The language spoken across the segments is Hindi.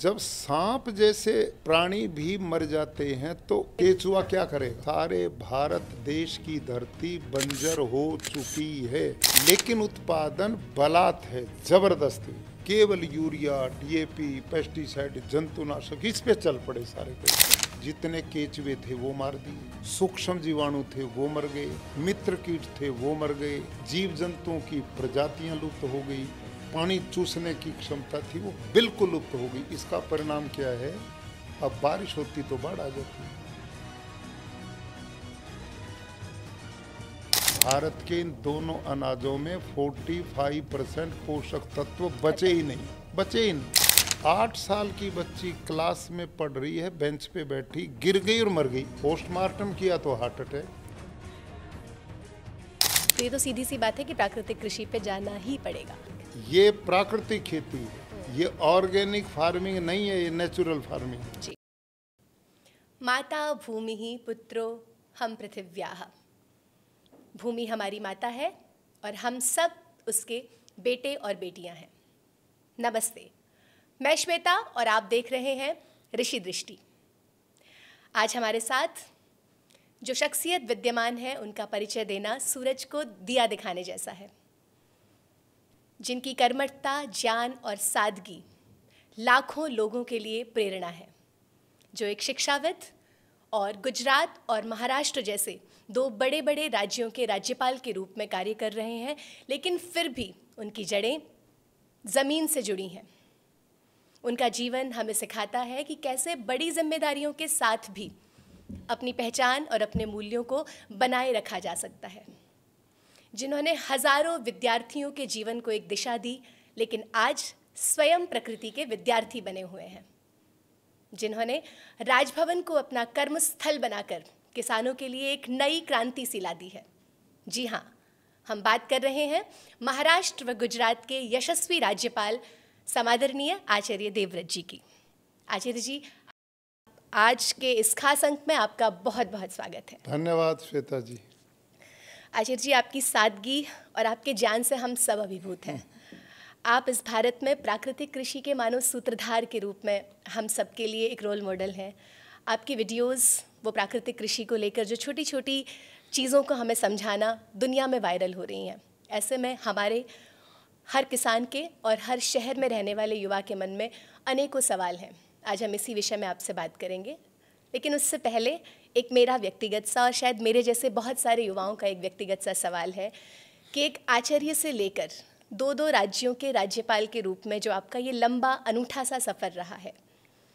जब सांप जैसे प्राणी भी मर जाते हैं तो केचुआ क्या करेगा? सारे भारत देश की धरती बंजर हो चुकी है, लेकिन उत्पादन बलात् है, जबरदस्ती। केवल यूरिया, डीएपी, पेस्टिसाइड, जंतुनाशक, इस पे चल पड़े सारे के। जितने केचुए थे वो मार दिए, सूक्ष्म जीवाणु थे वो मर गए, मित्र कीट थे वो मर गए, जीव जंतुओं की प्रजातियां लुप्त हो गई, पानी चूसने की क्षमता थी वो बिल्कुल लुप्त हो गई। इसका परिणाम क्या है? अब बारिश होती तो बाढ़ आ जाती। भारत के इन दोनों अनाजों में 45% पोषक तत्व बचे ही नहीं। 8 साल की बच्ची क्लास में पढ़ रही है, बेंच पे बैठी, गिर गई और मर गई। पोस्टमार्टम किया तो हार्ट अटैक। तो ये तो सीधी सी बात है कि प्राकृतिक कृषि पे जाना ही पड़ेगा। ये प्राकृतिक खेती है, ये ऑर्गेनिक फार्मिंग नहीं है, ये नेचुरल फार्मिंग। जी। माता भूमि ही पुत्रो हम पृथिव्याः। भूमि हमारी माता है और हम सब उसके बेटे और बेटियां हैं। नमस्ते, मैं श्वेता और आप देख रहे हैं ऋषि दृष्टि। आज हमारे साथ जो शख्सियत विद्यमान है उनका परिचय देना सूरज को दिया दिखाने जैसा है, जिनकी कर्मठता, ज्ञान और सादगी लाखों लोगों के लिए प्रेरणा है, जो एक शिक्षाविद और गुजरात और महाराष्ट्र जैसे दो बड़े बड़े राज्यों के राज्यपाल के रूप में कार्य कर रहे हैं, लेकिन फिर भी उनकी जड़ें ज़मीन से जुड़ी हैं। उनका जीवन हमें सिखाता है कि कैसे बड़ी जिम्मेदारियों के साथ भी अपनी पहचान और अपने मूल्यों को बनाए रखा जा सकता है। जिन्होंने हजारों विद्यार्थियों के जीवन को एक दिशा दी, लेकिन आज स्वयं प्रकृति के विद्यार्थी बने हुए हैं। जिन्होंने राजभवन को अपना कर्मस्थल बनाकर किसानों के लिए एक नई क्रांति सी ला दी है। जी हाँ, हम बात कर रहे हैं महाराष्ट्र व गुजरात के यशस्वी राज्यपाल समादरणीय आचार्य देवव्रत जी की। आचार्य जी, आज के इस खास अंक में आपका बहुत बहुत स्वागत है। धन्यवाद श्वेता जी। आचार्य जी, आपकी सादगी और आपके ज्ञान से हम सब अभिभूत हैं। आप इस भारत में प्राकृतिक कृषि के मानव सूत्रधार के रूप में हम सब के लिए एक रोल मॉडल हैं। आपकी वीडियोस वो प्राकृतिक कृषि को लेकर जो छोटी छोटी चीज़ों को हमें समझाना दुनिया में वायरल हो रही हैं। ऐसे में हमारे हर किसान के और हर शहर में रहने वाले युवा के मन में अनेकों सवाल हैं। आज हम इसी विषय में आपसे बात करेंगे, लेकिन उससे पहले एक मेरा व्यक्तिगत सा और शायद मेरे जैसे बहुत सारे युवाओं का एक व्यक्तिगत सा सवाल है कि एक आचार्य से लेकर दो राज्यों के राज्यपाल के रूप में जो आपका ये लंबा अनूठा सा सफ़र रहा है,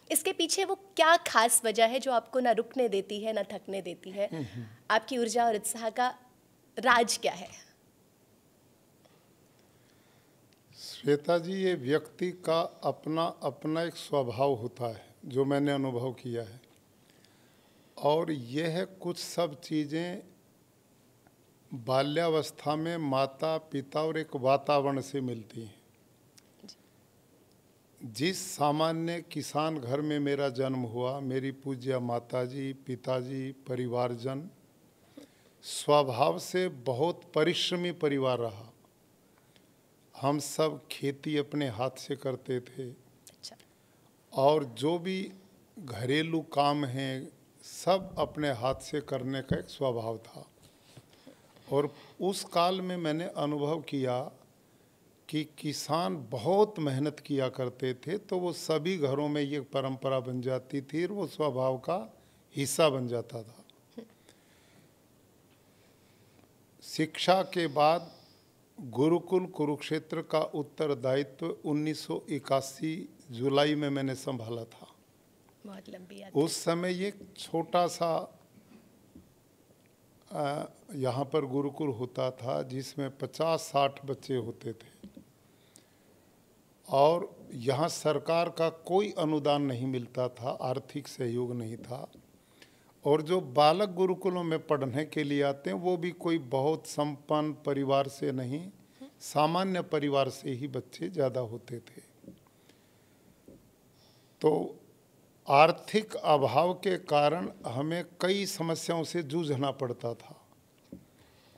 इसके पीछे वो क्या खास वजह है जो आपको ना रुकने देती है ना थकने देती है? आपकी ऊर्जा और उत्साह का राज क्या है? श्वेता जी, ये व्यक्ति का अपना अपना एक स्वभाव होता है जो मैंने अनुभव किया है, और यह कुछ सब चीज़ें बाल्यावस्था में माता पिता और एक वातावरण से मिलती हैं। जिस सामान्य किसान घर में मेरा जन्म हुआ, मेरी पूज्य माताजी, पिताजी, परिवारजन, स्वभाव से बहुत परिश्रमी परिवार रहा। हम सब खेती अपने हाथ से करते थे। अच्छा। और जो भी घरेलू काम हैं सब अपने हाथ से करने का एक स्वभाव था। और उस काल में मैंने अनुभव किया कि किसान बहुत मेहनत किया करते थे, तो वो सभी घरों में ये परंपरा बन जाती थी और वो स्वभाव का हिस्सा बन जाता था। शिक्षा के बाद गुरुकुल कुरुक्षेत्र का उत्तरदायित्व 1981 जुलाई में मैंने संभाला था। बहुत लंबी याद। उस समय ये छोटा सा यहाँ पर गुरुकुल होता था जिसमें 50-60 बच्चे होते थे, और यहाँ सरकार का कोई अनुदान नहीं मिलता था, आर्थिक सहयोग नहीं था। और जो बालक गुरुकुलों में पढ़ने के लिए आते हैं वो भी कोई बहुत संपन्न परिवार से नहीं, सामान्य परिवार से ही बच्चे ज़्यादा होते थे। तो आर्थिक अभाव के कारण हमें कई समस्याओं से जूझना पड़ता था,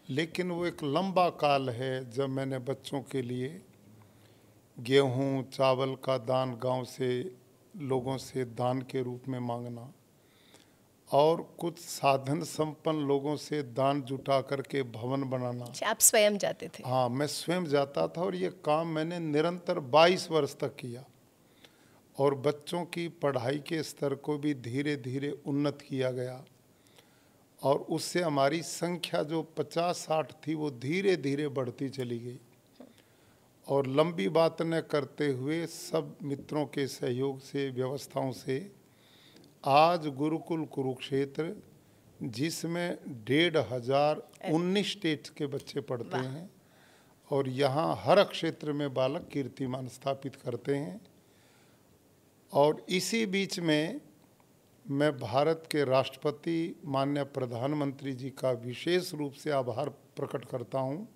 लेकिन वो एक लंबा काल है जब मैंने बच्चों के लिए गेहूं चावल का दान गांव से लोगों से दान के रूप में मांगना और कुछ साधन संपन्न लोगों से दान जुटा करके भवन बनाना। अच्छा, आप स्वयं जाते थे? हाँ, मैं स्वयं जाता था और ये काम मैंने निरंतर 22 वर्ष तक किया और बच्चों की पढ़ाई के स्तर को भी धीरे धीरे उन्नत किया गया और उससे हमारी संख्या जो 50-60 थी वो धीरे धीरे बढ़ती चली गई। और लंबी बात न करते हुए सब मित्रों के सहयोग से, व्यवस्थाओं से आज गुरुकुल कुरुक्षेत्र, जिसमें 1,519 स्टेट्स के बच्चे पढ़ते हैं और यहाँ हर क्षेत्र में बालक कीर्तिमान स्थापित करते हैं। और इसी बीच में मैं भारत के राष्ट्रपति माननीय प्रधानमंत्री जी का विशेष रूप से आभार प्रकट करता हूँ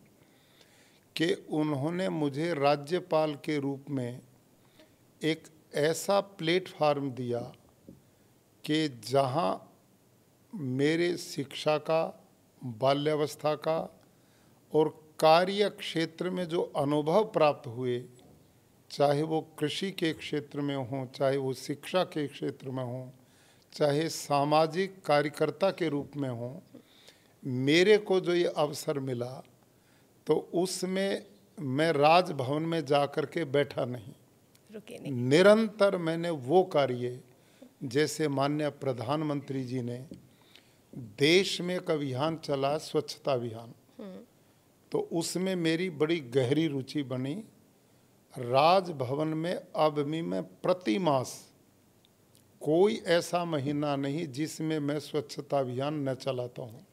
कि उन्होंने मुझे राज्यपाल के रूप में एक ऐसा प्लेटफार्म दिया कि जहाँ मेरे शिक्षा का, बाल्यावस्था का और कार्य क्षेत्र में जो अनुभव प्राप्त हुए, चाहे वो कृषि के क्षेत्र में हो, चाहे वो शिक्षा के क्षेत्र में हो, चाहे सामाजिक कार्यकर्ता के रूप में हो, मेरे को जो ये अवसर मिला तो उसमें मैं राजभवन में जा कर के बैठा नहीं, रुके नहीं। निरंतर मैंने वो कार्य, जैसे माननीय प्रधानमंत्री जी ने देश में एक अभियान चला, स्वच्छता अभियान, तो उसमें मेरी बड़ी गहरी रुचि बनी। राजभवन में अब भी मैं प्रति मास कोई ऐसा महीना नहीं जिसमें मैं स्वच्छता अभियान न चलाता हूँ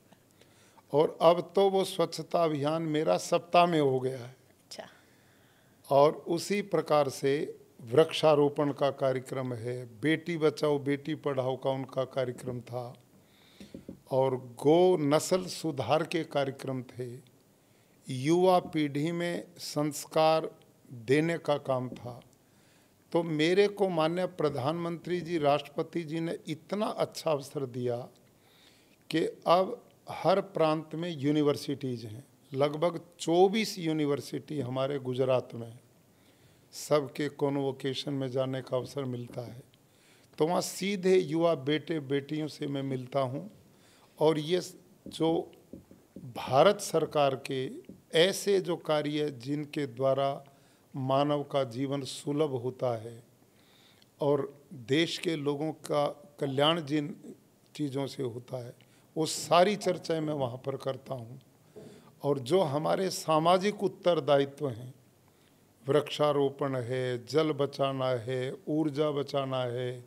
और अब तो वो स्वच्छता अभियान मेरा सप्ताह में हो गया है। अच्छा। और उसी प्रकार से वृक्षारोपण का कार्यक्रम है, बेटी बचाओ बेटी पढ़ाओ का उनका कार्यक्रम था और गो नस्ल सुधार के कार्यक्रम थे, युवा पीढ़ी में संस्कार देने का काम था। तो मेरे को माननीय प्रधानमंत्री जी, राष्ट्रपति जी ने इतना अच्छा अवसर दिया कि अब हर प्रांत में यूनिवर्सिटीज़ हैं, लगभग 24 यूनिवर्सिटी हमारे गुजरात में, सबके कॉन्वोकेशन में जाने का अवसर मिलता है। तो वहाँ सीधे युवा बेटे बेटियों से मैं मिलता हूँ और ये जो भारत सरकार के ऐसे जो कार्य जिनके द्वारा मानव का जीवन सुलभ होता है और देश के लोगों का कल्याण जिन चीज़ों से होता है, वो सारी चर्चाएं मैं वहाँ पर करता हूँ। और जो हमारे सामाजिक उत्तरदायित्व हैं, वृक्षारोपण है, जल बचाना है, ऊर्जा बचाना है,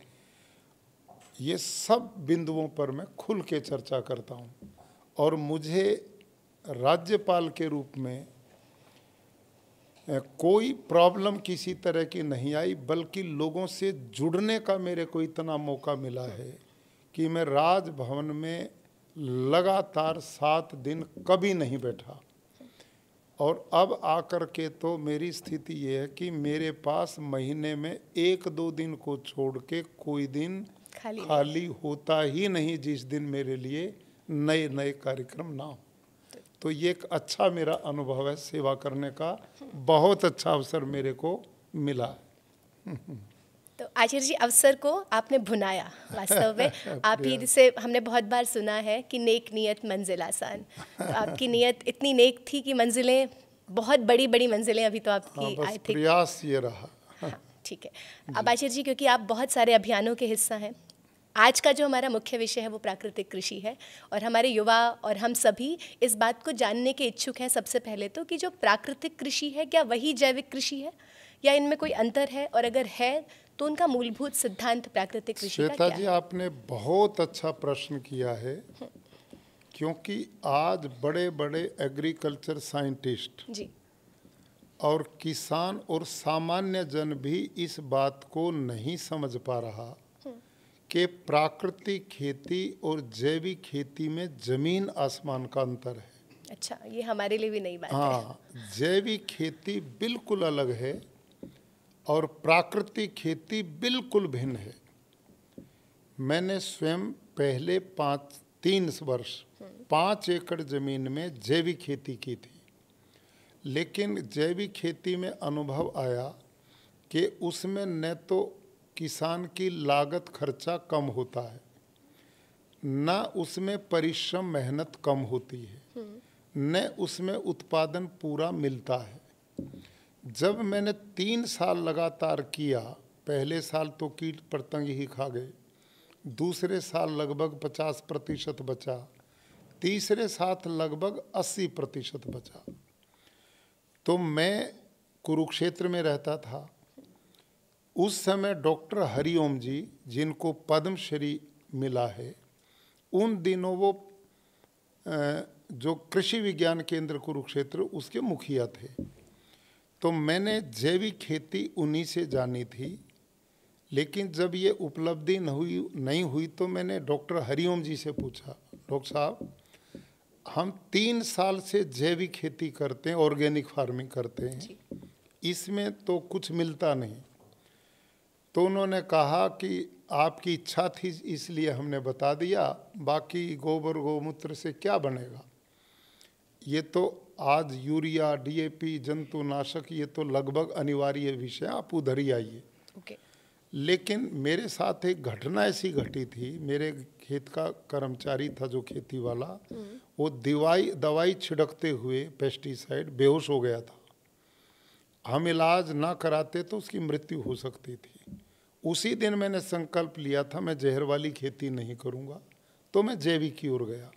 ये सब बिंदुओं पर मैं खुल के चर्चा करता हूँ। और मुझे राज्यपाल के रूप में कोई प्रॉब्लम किसी तरह की नहीं आई, बल्कि लोगों से जुड़ने का मेरे को इतना मौका मिला है कि मैं राजभवन में लगातार 7 दिन कभी नहीं बैठा। और अब आकर के तो मेरी स्थिति ये है कि मेरे पास महीने में 1-2 दिन को छोड़ के कोई दिन खाली होता ही नहीं जिस दिन मेरे लिए नए नए कार्यक्रम ना हो। तो ये एक अच्छा मेरा अनुभव है, सेवा करने का बहुत अच्छा अवसर मेरे को मिला है। तो आचार्य जी, अवसर को आपने भुनाया वास्तव में। आप ही से हमने बहुत बार सुना है कि नेक नियत मंजिल आसान। तो आपकी नियत इतनी नेक थी कि मंजिलें, बहुत बड़ी बड़ी मंजिलें अभी तो आपकी आई थी। प्रयास ये रहा। हाँ, ठीक है। अब आचार्य जी, क्योंकि आप बहुत सारे अभियानों के हिस्सा हैं, आज का जो हमारा मुख्य विषय है वो प्राकृतिक कृषि है और हमारे युवा और हम सभी इस बात को जानने के इच्छुक हैं सबसे पहले तो कि जो प्राकृतिक कृषि है क्या वही जैविक कृषि है या इनमें कोई अंतर है, और अगर है तो उनका मूलभूत सिद्धांत प्राकृतिक कृषि का क्या है? श्वेता जी, आपने बहुत अच्छा प्रश्न किया है, क्योंकि आज बड़े बड़े एग्रीकल्चर साइंटिस्ट जी और किसान और सामान्य जन भी इस बात को नहीं समझ पा रहा कि प्राकृतिक खेती और जैविक खेती में जमीन आसमान का अंतर है। अच्छा, ये हमारे लिए भी नई बात है। हाँ, जैविक खेती बिल्कुल अलग है और प्राकृतिक खेती बिल्कुल भिन्न है। मैंने स्वयं पहले 3 वर्ष 5 एकड़ ज़मीन में जैविक खेती की थी, लेकिन जैविक खेती में अनुभव आया कि उसमें न तो किसान की लागत खर्चा कम होता है, न उसमें परिश्रम मेहनत कम होती है, न उसमें उत्पादन पूरा मिलता है। जब मैंने 3 साल लगातार किया, पहले साल तो कीट पतंग ही खा गए, दूसरे साल लगभग 50% बचा, तीसरे साल लगभग 80% बचा। तो मैं कुरुक्षेत्र में रहता था। उस समय डॉक्टर हरिओम जी, जिनको पद्मश्री मिला है, उन दिनों वो जो कृषि विज्ञान केंद्र कुरुक्षेत्र उसके मुखिया थे। तो मैंने जैविक खेती उन्हीं से जानी थी। लेकिन जब ये उपलब्धि नहीं हुई तो मैंने डॉक्टर हरिओम जी से पूछा, डॉक्टर साहब हम 3 साल से जैविक खेती करते हैं, ऑर्गेनिक फार्मिंग करते हैं, इसमें तो कुछ मिलता नहीं। तो उन्होंने कहा कि आपकी इच्छा थी इसलिए हमने बता दिया, बाकी गोबर गोमूत्र से क्या बनेगा, ये तो आज यूरिया डीएपी जंतुनाशक ये तो लगभग अनिवार्य विषय, आप उधर ही आइए। लेकिन मेरे साथ एक घटना ऐसी घटी थी, मेरे खेत का कर्मचारी था जो खेती वाला, वो दवाई छिड़कते हुए पेस्टिसाइड बेहोश हो गया था। हम इलाज ना कराते तो उसकी मृत्यु हो सकती थी। उसी दिन मैंने संकल्प लिया था मैं जहर वाली खेती नहीं करूँगा, तो मैं जैविक की ओर गया।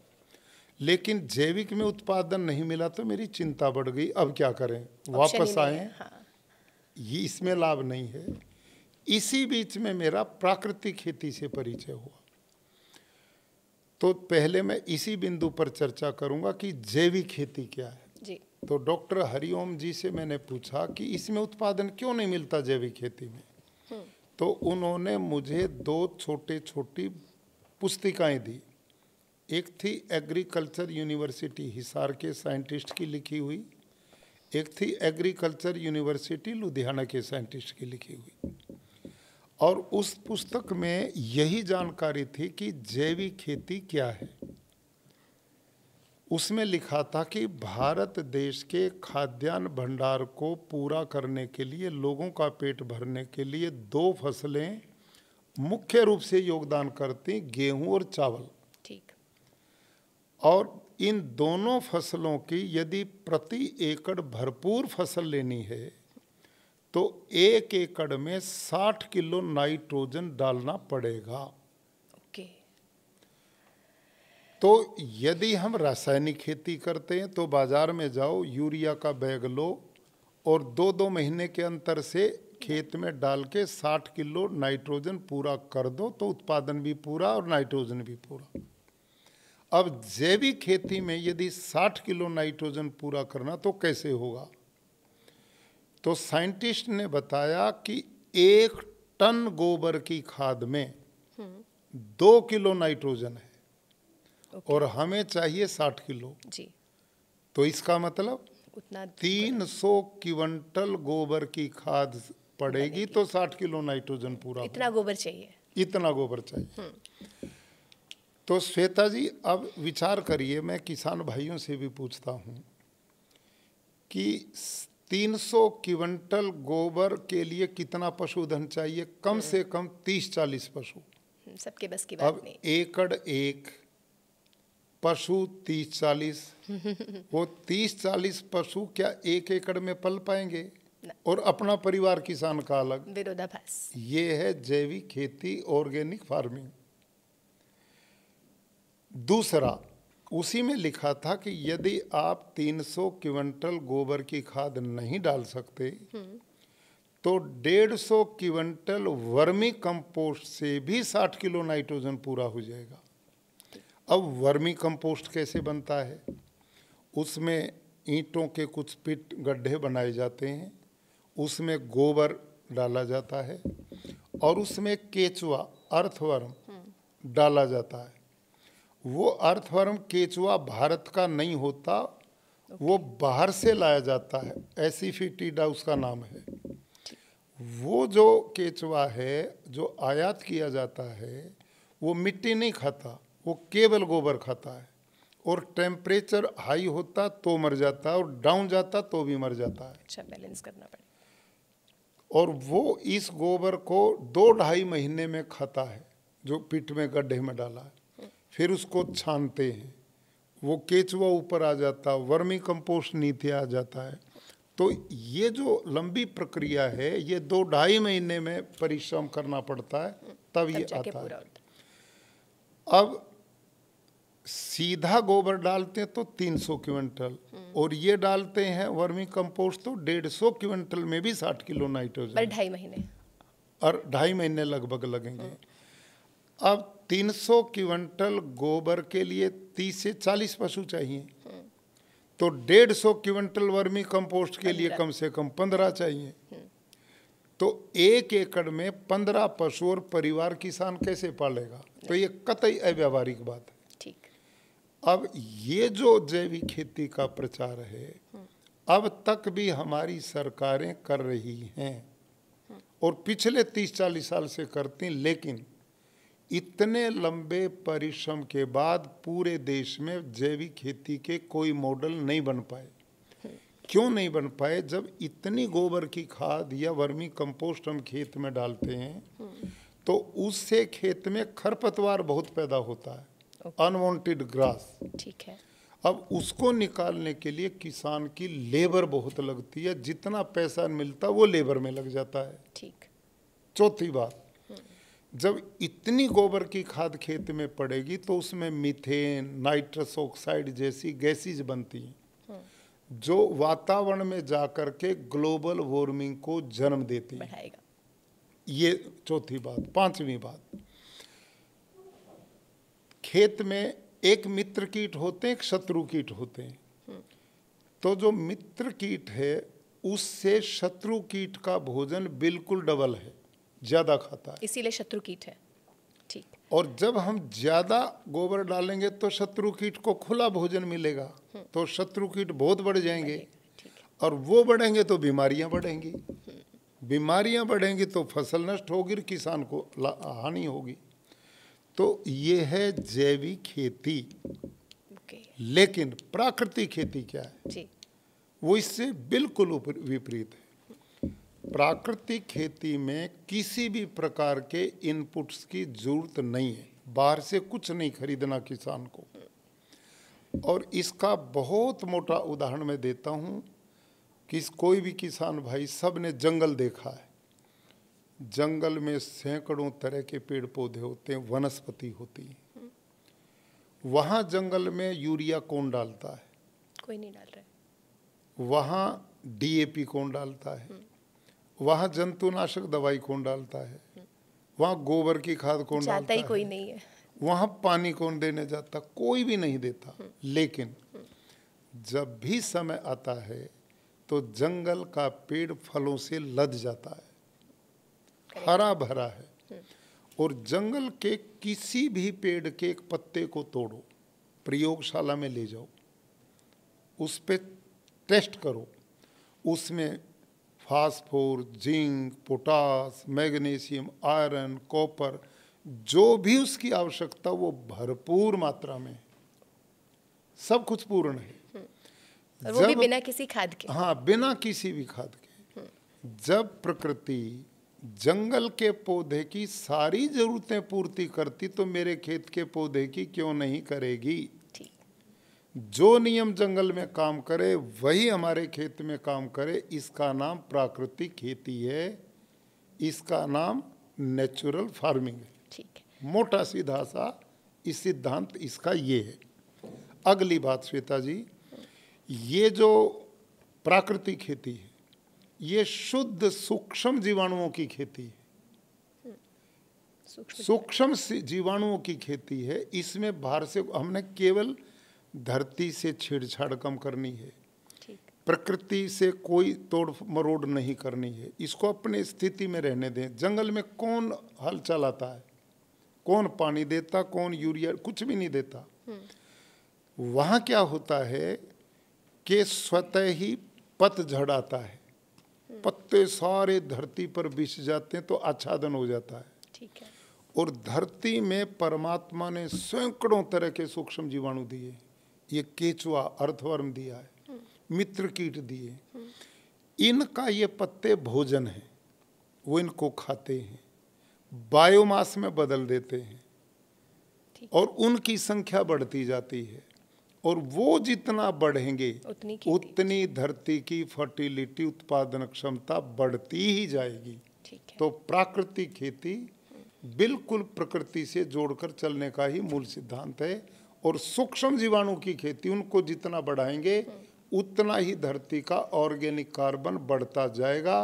लेकिन जैविक में उत्पादन नहीं मिला तो मेरी चिंता बढ़ गई, अब क्या करें, वापस आए, ये इसमें लाभ नहीं है। इसी बीच में मेरा प्राकृतिक खेती से परिचय हुआ। तो पहले मैं इसी बिंदु पर चर्चा करूंगा कि जैविक खेती क्या है जी। तो डॉक्टर हरिओम जी से मैंने पूछा कि इसमें उत्पादन क्यों नहीं मिलता जैविक खेती में। तो उन्होंने मुझे 2 छोटी पुस्तिकाएं दी। एक थी एग्रीकल्चर यूनिवर्सिटी हिसार के साइंटिस्ट की लिखी हुई, एक थी एग्रीकल्चर यूनिवर्सिटी लुधियाना के साइंटिस्ट की लिखी हुई। और उस पुस्तक में यही जानकारी थी कि जैविक खेती क्या है। उसमें लिखा था कि भारत देश के खाद्यान्न भंडार को पूरा करने के लिए, लोगों का पेट भरने के लिए 2 फसलें मुख्य रूप से योगदान करती, गेहूं और चावल। ठीक। और इन दोनों फसलों की यदि प्रति एकड़ भरपूर फसल लेनी है तो 1 एकड़ में 60 किलो नाइट्रोजन डालना पड़ेगा। ओके। तो यदि हम रासायनिक खेती करते हैं तो बाजार में जाओ, यूरिया का बैग लो और 2-2 महीने के अंतर से खेत में डाल के 60 किलो नाइट्रोजन पूरा कर दो तो उत्पादन भी पूरा और नाइट्रोजन भी पूरा। अब जैविक खेती में यदि 60 किलो नाइट्रोजन पूरा करना तो कैसे होगा। तो साइंटिस्ट ने बताया कि 1 टन गोबर की खाद में 2 किलो नाइट्रोजन है और हमें चाहिए 60 किलो जी। तो इसका मतलब उतना 300 क्विंटल गोबर की खाद पड़ेगी तो 60 किलो नाइट्रोजन पूरा, इतना गोबर चाहिए, इतना गोबर चाहिए। तो श्वेता जी अब विचार करिए, मैं किसान भाइयों से भी पूछता हूँ कि 300 क्विंटल गोबर के लिए कितना पशुधन चाहिए, कम से कम 30-40 पशु, सबके बस की बात अब नहीं। एकड़ 1 पशु 30-40 वो 30-40 पशु क्या 1 एकड़ में पल पाएंगे, और अपना परिवार किसान का अलग, विरोधाभास। ये है जैविक खेती, ऑर्गेनिक फार्मिंग। दूसरा, उसी में लिखा था कि यदि आप 300 क्विंटल गोबर की खाद नहीं डाल सकते तो 150 क्विंटल वर्मी कंपोस्ट से भी 60 किलो नाइट्रोजन पूरा हो जाएगा। अब वर्मी कंपोस्ट कैसे बनता है, उसमें ईंटों के कुछ पिट गड्ढे बनाए जाते हैं, उसमें गोबर डाला जाता है और उसमें केचुआ अर्थवर्म डाला जाता है। वो अर्थवर्म केचुआ भारत का नहीं होता, वो बाहर से लाया जाता है, एसिफिटिडा उसका नाम है। वो जो केचुआ है जो आयात किया जाता है वो मिट्टी नहीं खाता, वो केवल गोबर खाता है, और टेम्परेचर हाई होता तो मर जाता है और डाउन जाता तो भी मर जाता है। अच्छा, बैलेंस करना पड़ेगा। और वो इस गोबर को 2-2.5 महीने में खाता है, जो पिट में गड्ढे में डाला है। फिर उसको छानते हैं, वो केचुआ ऊपर आ जाता, वर्मी कंपोस्ट नीचे आ जाता है। तो ये जो लंबी प्रक्रिया है, ये 2-2.5 महीने में परिश्रम करना पड़ता है, तब ये आता है। अब सीधा गोबर डालते हैं तो 300 क्विंटल, और ये डालते हैं वर्मी कंपोस्ट तो 150 क्विंटल में भी 60 किलो नाइट्रोजन। 2.5 महीने और 2.5 महीने लगभग लगेंगे। अब 300 क्विंटल गोबर के लिए 30 से 40 पशु चाहिए, तो 150 क्विंटल वर्मी कंपोस्ट के लिए कम से कम 15 चाहिए। तो 1 एकड़ में 15 पशु और परिवार किसान कैसे पालेगा? तो ये कतई अव्यावहारिक बात है। अब ये जो जैविक खेती का प्रचार है, अब तक भी हमारी सरकारें कर रही हैं और पिछले 30-40 साल से करती, लेकिन इतने लंबे परिश्रम के बाद पूरे देश में जैविक खेती के कोई मॉडल नहीं बन पाए। क्यों नहीं बन पाए? जब इतनी गोबर की खाद या वर्मी कंपोस्ट हम खेत में डालते हैं तो उससे खेत में खरपतवार बहुत पैदा होता है, अनवांटेड ग्रास। ठीक है। अब उसको निकालने के लिए किसान की लेबर बहुत लगती है, जितना पैसा मिलता वो लेबर में लग जाता है। ठीक। चौथी बात, जब इतनी गोबर की खाद खेत में पड़ेगी तो उसमें मीथेन, नाइट्रस ऑक्साइड जैसी गैसेज बनती हैं, जो वातावरण में जाकर के ग्लोबल वार्मिंग को जन्म देती है। ये चौथी बात। पांचवी बात, खेत में एक मित्र कीट होते हैं, एक शत्रु कीट होते हैं। तो जो मित्र कीट है उससे शत्रु कीट का भोजन बिल्कुल डबल है, ज्यादा खाता है, इसीलिए शत्रु कीट है। ठीक। और जब हम ज्यादा गोबर डालेंगे तो शत्रु कीट को खुला भोजन मिलेगा, तो शत्रु कीट बहुत बढ़ जाएंगे, और वो बढ़ेंगे तो बीमारियां बढ़ेंगी, बीमारियां बढ़ेंगी तो फसल नष्ट होगी, किसान को हानि होगी। तो ये है जैविक खेती। लेकिन प्राकृतिक खेती क्या है जी? वो इससे बिल्कुल विपरीत है। प्राकृतिक खेती में किसी भी प्रकार के इनपुट्स की जरूरत नहीं है, बाहर से कुछ नहीं खरीदना किसान को। और इसका बहुत मोटा उदाहरण मैं देता हूँ कि कोई भी किसान भाई, सब ने जंगल देखा है, जंगल में सैकड़ों तरह के पेड़ पौधे होते हैं, वनस्पति होती है। वहाँ जंगल में यूरिया कौन डालता है? कोई नहीं डाल रहा। वहाँ डीएपी कौन डालता है? वहाँ जंतुनाशक दवाई कौन डालता है? वहाँ गोबर की खाद कौन डालता है? कोई नहीं है। वहाँ पानी कौन देने जाता? कोई भी नहीं देता। लेकिन जब भी समय आता है तो जंगल का पेड़ फलों से लद जाता है, हरा भरा है। और जंगल के किसी भी पेड़ के एक पत्ते को तोड़ो, प्रयोगशाला में ले जाओ, उस पे टेस्ट करो, उसमें phosphor, zinc, potash, magnesium, iron, copper, जो भी उसकी आवश्यकता वो भरपूर मात्रा में, सब कुछ पूर्ण है। और वो भी बिना किसी खाद के। हाँ, बिना किसी भी खाद के। जब प्रकृति जंगल के पौधे की सारी जरूरतें पूर्ति करती तो मेरे खेत के पौधे की क्यों नहीं करेगी? जो नियम जंगल में काम करे वही हमारे खेत में काम करे। इसका नाम प्राकृतिक खेती है, इसका नाम नेचुरल फार्मिंग है। ठीक। मोटा सीधा सा इस सिद्धांत इसका ये है। अगली बात श्वेता जी, ये जो प्राकृतिक खेती है ये शुद्ध सूक्ष्म जीवाणुओं की खेती है। सूक्ष्म जीवाणुओं की खेती है। इसमें बाहर से हमने केवल धरती से छेड़छाड़ कम करनी है, प्रकृति से कोई तोड़ मरोड़ नहीं करनी है, इसको अपने स्थिति में रहने दें। जंगल में कौन हल चलाता है, कौन पानी देता, कौन यूरिया, कुछ भी नहीं देता। वहाँ क्या होता है कि स्वतः ही पतझड़ आता है, पत्ते सारे धरती पर बिछ जाते हैं तो आच्छादन हो जाता है। ठीक है। और धरती में परमात्मा ने सैकड़ों तरह के सूक्ष्म जीवाणु दिए। ये केचुआ, अर्थवर्म दिया है, मित्र कीट दिए। इनका ये पत्ते भोजन है। वो इनको खाते हैं, बायोमास में बदल देते हैं और उनकी संख्या बढ़ती जाती है। और वो जितना बढ़ेंगे उतनी धरती की फर्टिलिटी, उत्पादन क्षमता बढ़ती ही जाएगी। तो प्राकृतिक खेती बिल्कुल प्रकृति से जोड़कर चलने का ही मूल सिद्धांत है। और सूक्ष्म जीवाणु की खेती, उनको जितना बढ़ाएंगे उतना ही धरती का ऑर्गेनिक कार्बन बढ़ता जाएगा।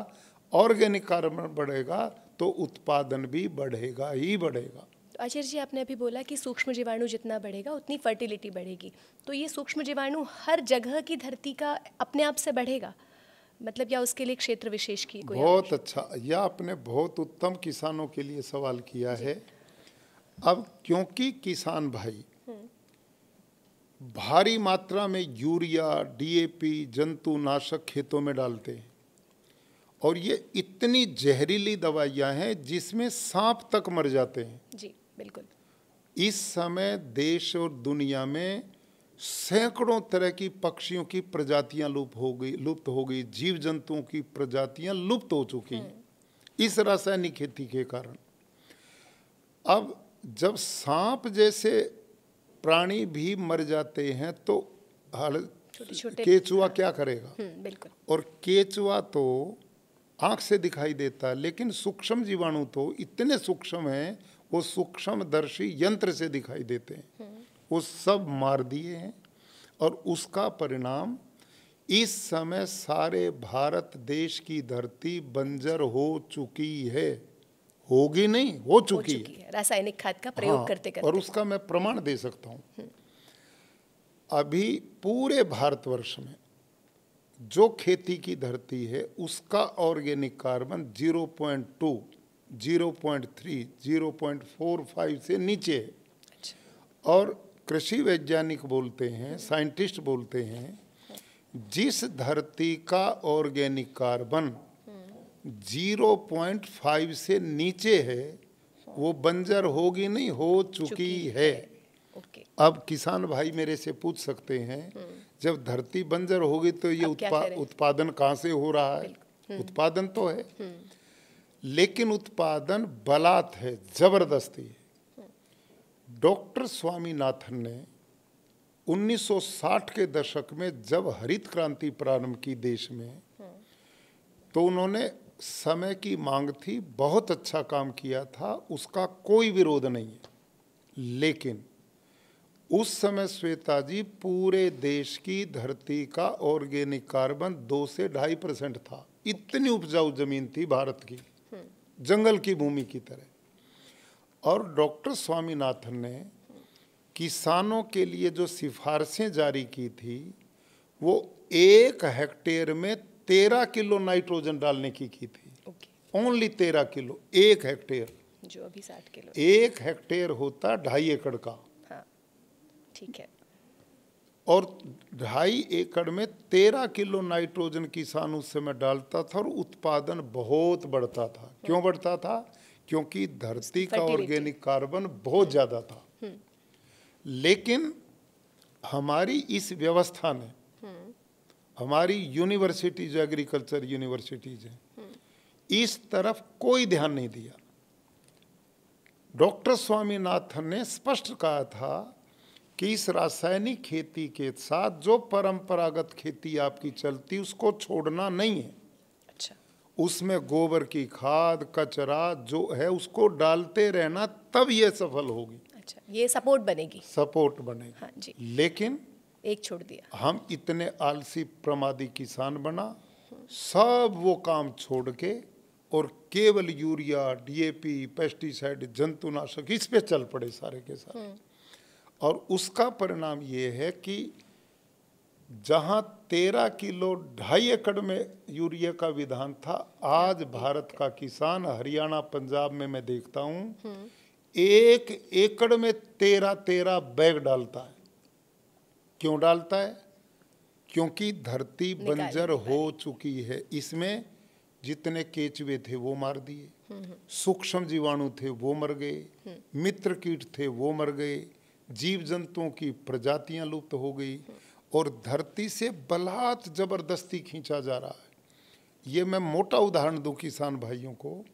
ऑर्गेनिक कार्बन बढ़ेगा तो उत्पादन भी बढ़ेगा ही बढ़ेगा। तो आचार्य जी, आपने अभी बोला कि सूक्ष्म जीवाणु जितना बढ़ेगा उतनी फर्टिलिटी बढ़ेगी, तो ये सूक्ष्म जीवाणु हर जगह की धरती का अपने आप से बढ़ेगा, मतलब या उसके लिए क्षेत्र विशेष की कोई? बहुत अच्छा, यह आपने बहुत उत्तम किसानों के लिए सवाल किया है। अब क्योंकि किसान भाई भारी मात्रा में यूरिया, डीएपी, जंतुनाशक खेतों में डालते हैं और ये इतनी जहरीली दवाइयां हैं जिसमें सांप तक मर जाते हैं। जी बिल्कुल। इस समय देश और दुनिया में सैकड़ों तरह की पक्षियों की प्रजातियां लुप्त हो गई, जीव जंतुओं की प्रजातियां लुप्त हो चुकी हैं इस रासायनिक खेती के कारण। अब जब सांप जैसे प्राणी भी मर जाते हैं तो केचुआ क्या करेगा? बिल्कुल। और केचुआ तो आंख से दिखाई देता है, लेकिन सूक्ष्म जीवाणु तो इतने सूक्ष्म हैं, वो सूक्ष्मदर्शी यंत्र से दिखाई देते हैं। वो सब मार दिए हैं और उसका परिणाम इस समय सारे भारत देश की धरती बंजर हो चुकी है। होगी नहीं, हो चुकी है रासायनिक खाद का प्रयोग करते करते। और उसका मैं प्रमाण दे सकता हूँ। अभी पूरे भारतवर्ष में जो खेती की धरती है उसका ऑर्गेनिक कार्बन 0.2, 0.3, 0.45 से नीचे है। और कृषि वैज्ञानिक बोलते हैं, साइंटिस्ट बोलते हैं, जिस धरती का ऑर्गेनिक कार्बन 0.5 से नीचे है वो बंजर होगी नहीं, हो चुकी है। अब किसान भाई मेरे से पूछ सकते हैं, जब धरती बंजर होगी तो ये उत्पादन कहाँ से हो रहा है? उत्पादन तो है, लेकिन उत्पादन बलात् है, जबरदस्ती है। डॉक्टर स्वामीनाथन ने 1960 के दशक में जब हरित क्रांति प्रारंभ की देश में, तो उन्होंने समय की मांग थी, बहुत अच्छा काम किया था, उसका कोई विरोध नहीं है। लेकिन उस समय श्वेता जी पूरे देश की धरती का ऑर्गेनिक कार्बन 2 से 2.5% था। इतनी उपजाऊ जमीन थी भारत की, जंगल की भूमि की तरह। और डॉक्टर स्वामीनाथन ने किसानों के लिए जो सिफारिशें जारी की थी वो 1 हेक्टेयर में 13 किलो नाइट्रोजन डालने की थी। ओनली 13 किलो 1 हेक्टेयर, जो अभी 60 किलो। 1 हेक्टेयर होता 2.5 एकड़ का। हाँ, ठीक है। और 2.5 एकड़ में 13 किलो नाइट्रोजन किसान उस समय डालता था और उत्पादन बहुत बढ़ता था। क्यों बढ़ता था? क्योंकि धरती का ऑर्गेनिक कार्बन बहुत ज़्यादा था। लेकिन हमारी इस व्यवस्था ने, हमारी यूनिवर्सिटीज, एग्रीकल्चर यूनिवर्सिटीज हैं, इस तरफ कोई ध्यान नहीं दिया। डॉक्टर स्वामीनाथन ने स्पष्ट कहा था कि इस रासायनिक खेती के साथ जो परंपरागत खेती आपकी चलती उसको छोड़ना नहीं है। अच्छा। उसमें गोबर की खाद, कचरा जो है उसको डालते रहना, तब ये सफल होगी। अच्छा, ये सपोर्ट बनेगी। सपोर्ट बनेगी। हाँ जी। लेकिन एक छोड़ दिया। हम इतने आलसी प्रमादी किसान बना, सब वो काम छोड़ के और केवल यूरिया, डीएपी, पेस्टिसाइड, जंतुनाशक इस पे चल पड़े सारे के सारे। और उसका परिणाम ये है कि जहाँ 13 किलो 2.5 एकड़ में यूरिया का विधान था, आज भारत का किसान हरियाणा, पंजाब में मैं देखता हूँ 1 एकड़ में 13 बैग डालता है। क्यों डालता है? क्योंकि धरती बंजर हो चुकी है। इसमें जितने केचुए थे वो मार दिए, सूक्ष्म जीवाणु थे वो मर गए, मित्र कीट थे वो मर गए, जीव जंतुओं की प्रजातियां लुप्त हो गई और धरती से बलात् जबरदस्ती खींचा जा रहा है। ये मैं मोटा उदाहरण दूं किसान भाइयों को,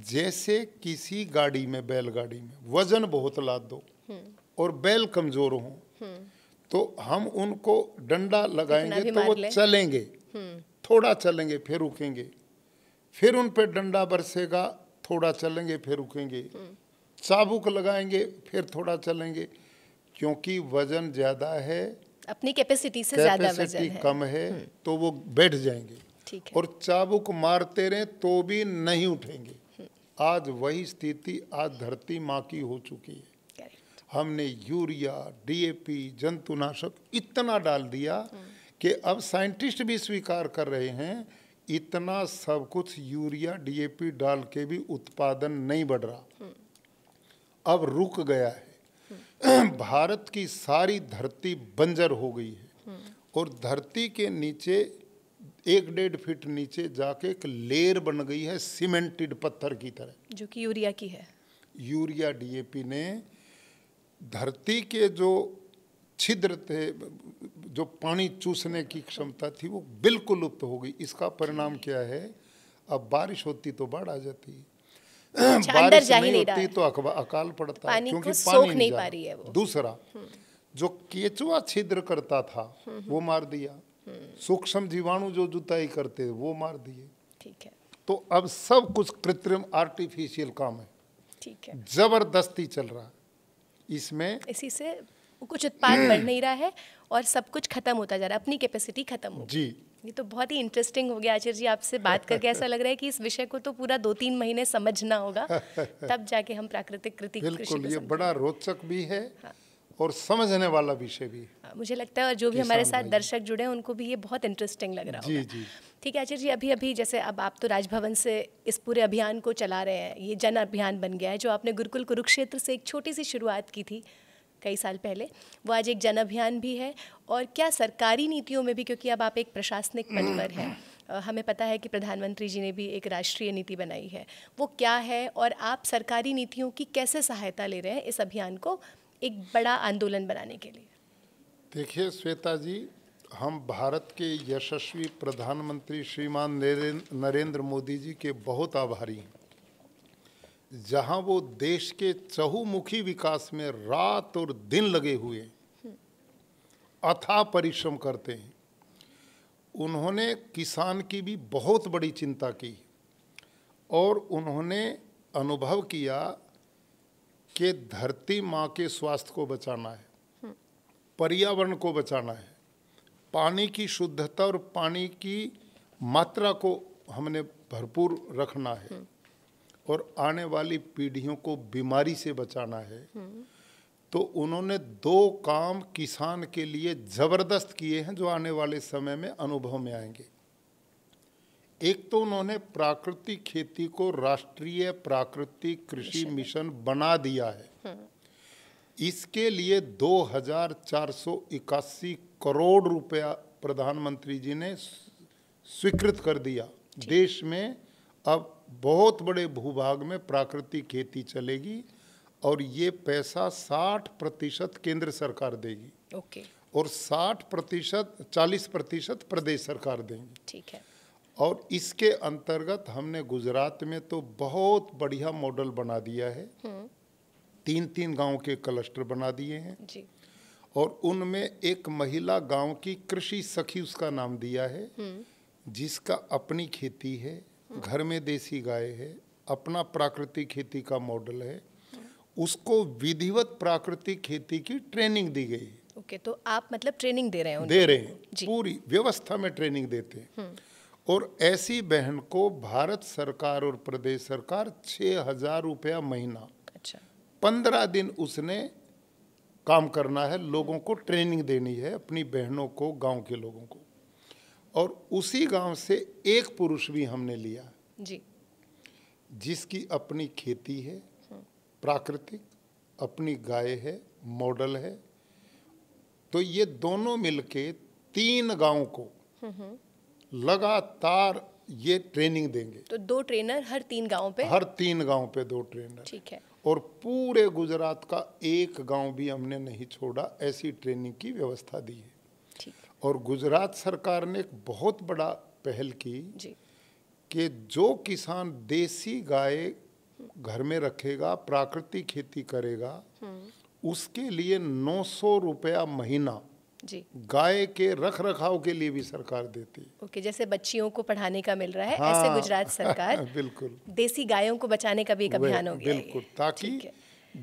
जैसे किसी गाड़ी में, बैलगाड़ी में वजन बहुत लाद दो और बैल कमजोर हो, तो हम उनको डंडा लगाएंगे तो वो चलेंगे, थोड़ा चलेंगे फिर रुकेंगे, फिर उन पे डंडा बरसेगा, थोड़ा चलेंगे फिर रुकेंगे, चाबुक लगाएंगे फिर थोड़ा चलेंगे, क्योंकि वजन ज्यादा है, अपनी कैपेसिटी से ज्यादा वजन है, कम है, तो वो बैठ जाएंगे। और चाबुक मारते रहे तो भी नहीं उठेंगे। आज वही स्थिति आज धरती माँ की हो चुकी है। हमने यूरिया, डीएपी, जंतुनाशक इतना डाल दिया कि अब साइंटिस्ट भी स्वीकार कर रहे हैं, इतना सब कुछ यूरिया डीएपी डाल के भी उत्पादन नहीं बढ़ रहा, अब रुक गया है। भारत की सारी धरती बंजर हो गई है और धरती के नीचे 1-1.5 फीट नीचे जाके एक लेयर बन गई है सीमेंटेड पत्थर की तरह, जो कि यूरिया की है। यूरिया डीएपी ने धरती के जो छिद्र थे, जो पानी चूसने की क्षमता थी, वो बिल्कुल लुप्त हो गई। इसका परिणाम क्या है? अब बारिश होती तो बाढ़ आ जाती, बारिश नहीं होती तो अकाल पड़ता है, क्योंकि पानी नहीं पा रही है वो। दूसरा, जो केचुआ छिद्र करता था वो मार दिया, सूक्ष्म जीवाणु जो जुताई करते वो मार दिए। ठीक है। तो अब सब कुछ कृत्रिम आर्टिफिशियल काम है। ठीक है। जबरदस्ती चल रहा है इसमें, इसी से कुछ उत्पाद बढ़ नहीं रहा है और सब कुछ खत्म होता जा रहा है, अपनी कैपेसिटी खत्म हो जी। ये तो बहुत ही इंटरेस्टिंग हो गया आचार्य जी, आपसे बात करके ऐसा लग रहा है कि इस विषय को तो पूरा 2-3 महीने समझना होगा, तब जाके हम प्राकृतिक कृषि को बिल्कुल, ये बड़ा रोचक भी है। हाँ। और समझने वाला विषय भी है। मुझे लगता है, और जो भी हमारे साथ दर्शक जुड़े हैं उनको भी ये बहुत इंटरेस्टिंग लग रहा होगा। जी। ठीक है आचार्य जी, अभी जैसे अब आप तो राजभवन से इस पूरे अभियान को चला रहे हैं, ये जन अभियान बन गया है, जो आपने गुरुकुल कुरुक्षेत्र से एक छोटी सी शुरुआत की थी कई साल पहले, वो आज एक जन अभियान भी है। और क्या सरकारी नीतियों में भी, क्योंकि अब आप एक प्रशासनिक पद पर हैं, हमें पता है कि प्रधानमंत्री जी ने भी एक राष्ट्रीय नीति बनाई है, वो क्या है और आप सरकारी नीतियों की कैसे सहायता ले रहे हैं इस अभियान को एक बड़ा आंदोलन बनाने के लिए? देखिए श्वेता जी, हम भारत के यशस्वी प्रधानमंत्री श्रीमान नरेंद्र मोदी जी के बहुत आभारी हैं, जहां वो देश के चहुमुखी विकास में रात और दिन लगे हुए अथाह परिश्रम करते हैं। उन्होंने किसान की भी बहुत बड़ी चिंता की और उन्होंने अनुभव किया कि धरती माँ के स्वास्थ्य को बचाना है, पर्यावरण को बचाना है, पानी की शुद्धता और पानी की मात्रा को हमने भरपूर रखना है और आने वाली पीढ़ियों को बीमारी से बचाना है। तो उन्होंने 2 काम किसान के लिए जबरदस्त किए हैं, जो आने वाले समय में अनुभव में आएंगे। एक तो उन्होंने प्राकृतिक खेती को राष्ट्रीय प्राकृतिक कृषि मिशन बना दिया है। इसके लिए 2481 करोड़ रुपया प्रधानमंत्री जी ने स्वीकृत कर दिया। देश में अब बहुत बड़े भूभाग में प्राकृतिक खेती चलेगी और ये पैसा 60% केंद्र सरकार देगी। ओके। और 40% प्रदेश सरकार देंगी। ठीक है। और इसके अंतर्गत हमने गुजरात में तो बहुत बढ़िया मॉडल बना दिया है। 3-3 गांव के क्लस्टर बना दिए हैं जी। और उनमें एक महिला गांव की कृषि सखी उसका नाम दिया है, जिसका अपनी खेती है, घर में देसी गाय है, अपना प्राकृतिक खेती का मॉडल है, उसको विधिवत प्राकृतिक खेती की ट्रेनिंग दी गई है। ओके, तो आप मतलब ट्रेनिंग दे रहे हैं? दे रहे हैं, पूरी व्यवस्था में ट्रेनिंग देते हैं। और ऐसी बहन को भारत सरकार और प्रदेश सरकार 6,000 रुपया महीना, अच्छा, 15 दिन उसने काम करना है, लोगों को ट्रेनिंग देनी है, अपनी बहनों को, गांव के लोगों को। और उसी गांव से एक पुरुष भी हमने लिया जी, जिसकी अपनी खेती है प्राकृतिक, अपनी गाय है, मॉडल है। तो ये दोनों मिलके 3 गांव को लगातार ये ट्रेनिंग देंगे। तो 2 ट्रेनर हर 3 गांव पे? हर 3 गांव पे 2 ट्रेनर। ठीक है। और पूरे गुजरात का एक गांव भी हमने नहीं छोड़ा, ऐसी ट्रेनिंग की व्यवस्था दी है। ठीक। और गुजरात सरकार ने एक बहुत बड़ा पहल की जी। कि जो किसान देसी गाय घर में रखेगा, प्राकृतिक खेती करेगा, उसके लिए 900 रुपया महीना जी गाय के रख रखाव के लिए भी सरकार देती है। ओके, जैसे बच्चियों को पढ़ाने का मिल रहा है, हाँ, ऐसे गुजरात सरकार बिल्कुल देसी गायों को बचाने का भी एक अभियान हो गया है बिल्कुल, ये। ताकि ठीक है।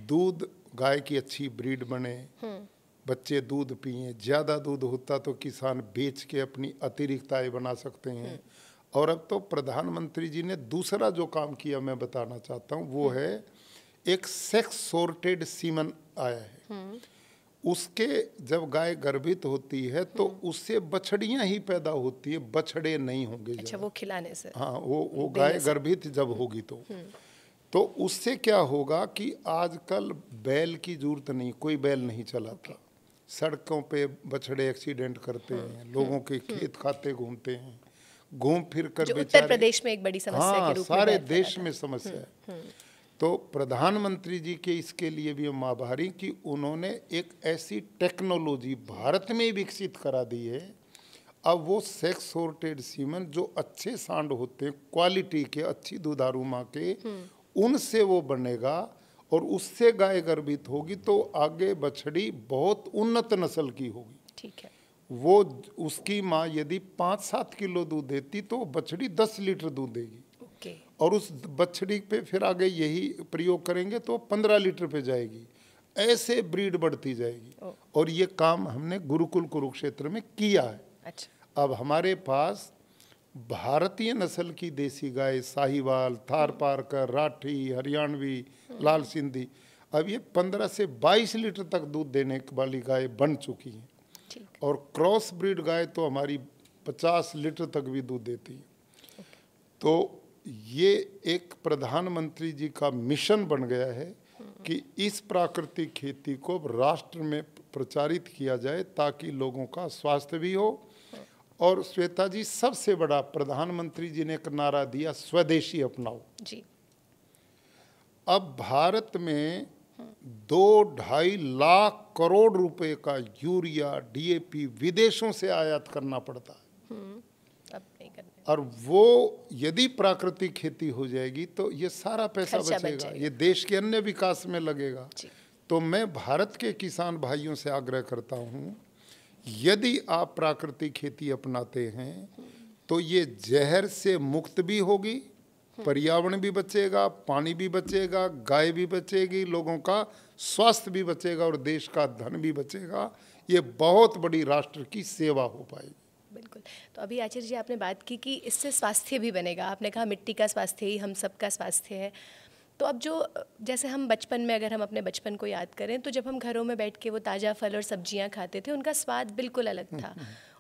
दूध गाय की अच्छी ब्रीड बने, बच्चे दूध पिए। ज़्यादा दूध होता तो किसान बेच के अपनी अतिरिक्त आय बना सकते हैं। और अब तो प्रधानमंत्री जी ने दूसरा जो काम किया मैं बताना चाहता हूँ, वो है एक सेक्स सॉर्टेड सीमन आया है। उसके जब गाय गर्भित होती है तो उससे बछड़ियां ही पैदा होती है, बछड़े नहीं होंगे। अच्छा, वो खिलाने से? हाँ, वो गाय गर्भित जब होगी तो उससे क्या होगा कि आजकल बैल की जरूरत नहीं, कोई बैल नहीं चलाता। सड़कों पे बछड़े एक्सीडेंट करते हैं, लोगों के खेत खाते घूमते हैं, घूम फिर कर जो बेचारे। उत्तर प्रदेश में एक बड़ी समस्या हाँ, के रूप में सारे बैल देश फैला में समस्या है। तो प्रधानमंत्री जी के इसके लिए भी हम आभारी कि उन्होंने एक ऐसी टेक्नोलॉजी भारत में विकसित करा दी है। अब वो सेक्स सॉर्टेड सीमन जो अच्छे सांड होते हैं, क्वालिटी के, अच्छी दुधारू माँ के, उनसे वो बनेगा और उससे गाय गर्भित होगी तो आगे बछड़ी बहुत उन्नत नस्ल की होगी। ठीक है। वो उसकी माँ यदि 5-7 किलो दूध देती तो बछड़ी 10 लीटर दूध देगी। ओके। और उस बछड़ी पे फिर आगे यही प्रयोग करेंगे तो 15 लीटर पे जाएगी। ऐसे ब्रीड बढ़ती जाएगी। और ये काम हमने गुरुकुल कुरुक्षेत्र में किया है। अच्छा। अब हमारे पास भारतीय नस्ल की देसी गाय, साहिवाल, थारपारकर, राठी, हरियाणवी, लाल सिंधी, अब ये 15 से 22 लीटर तक दूध देने वाली गाय बन चुकी हैं। और क्रॉस ब्रीड गाय तो हमारी 50 लीटर तक भी दूध देती है। तो ये एक प्रधानमंत्री जी का मिशन बन गया है कि इस प्राकृतिक खेती को राष्ट्र में प्रचारित किया जाए ताकि लोगों का स्वास्थ्य भी हो। और श्वेता जी, सबसे बड़ा प्रधानमंत्री जी ने एक नारा दिया, स्वदेशी अपनाओ जी। अब भारत में 2-2.5 लाख करोड़ रुपए का यूरिया, डीएपी विदेशों से आयात करना पड़ता है। अब नहीं करना। और वो यदि प्राकृतिक खेती हो जाएगी तो ये सारा पैसा बचेगा, ये देश के अन्य विकास में लगेगा। तो मैं भारत के किसान भाइयों से आग्रह करता हूँ, यदि आप प्राकृतिक खेती अपनाते हैं तो ये जहर से मुक्त भी होगी, पर्यावरण भी बचेगा, पानी भी बचेगा, गाय भी बचेगी, लोगों का स्वास्थ्य भी बचेगा और देश का धन भी बचेगा। ये बहुत बड़ी राष्ट्र की सेवा हो पाएगी। बिल्कुल। तो अभी आचार्य जी आपने बात की कि इससे स्वास्थ्य भी बनेगा। आपने कहा मिट्टी का स्वास्थ्य ही हम सबका स्वास्थ्य है। तो अब जो जैसे हम बचपन में, अगर हम अपने बचपन को याद करें तो जब हम घरों में बैठ के वो ताज़ा फल और सब्जियां खाते थे, उनका स्वाद बिल्कुल अलग था।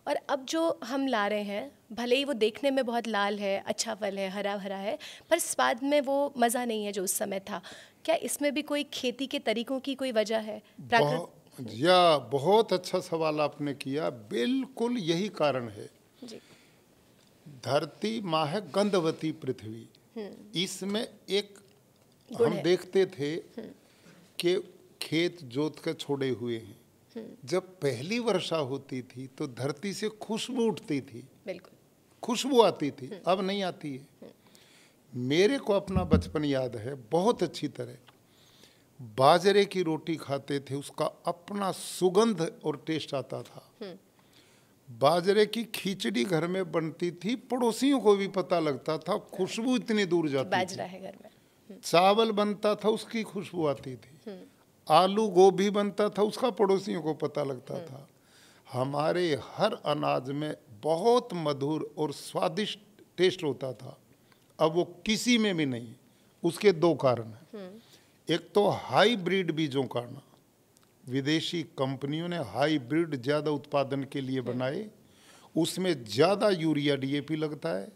और अब जो हम ला रहे हैं, भले ही वो देखने में बहुत लाल है, अच्छा फल है, हरा भरा है, पर स्वाद में वो मज़ा नहीं है जो उस समय था। क्या इसमें भी कोई खेती के तरीकों की कोई वजह है? बहुत अच्छा सवाल आपने किया। बिल्कुल यही कारण है जी। धरती माँ है गंधवती पृथ्वी। इसमें एक हम देखते थे कि खेत जोत कर छोड़े हुए हैं। जब पहली वर्षा होती थी तो धरती से खुशबू उठती थी, बिल्कुल खुशबू आती थी, अब नहीं आती है। मेरे को अपना बचपन याद है बहुत अच्छी तरह। बाजरे की रोटी खाते थे, उसका अपना सुगंध और टेस्ट आता था। बाजरे की खिचड़ी घर में बनती थी, पड़ोसियों को भी पता लगता था, खुशबू इतनी दूर जाती बाजरा है घर में। चावल बनता था, उसकी खुशबू आती थी। आलू गोभी बनता था, उसका पड़ोसियों को पता लगता था। हमारे हर अनाज में बहुत मधुर और स्वादिष्ट टेस्ट होता था। अब वो किसी में भी नहीं। उसके दो कारण हैं। एक तो हाईब्रिड बीजों का आना, विदेशी कंपनियों ने हाईब्रिड ज़्यादा उत्पादन के लिए बनाए, उसमें ज़्यादा यूरिया डीएपी लगता है,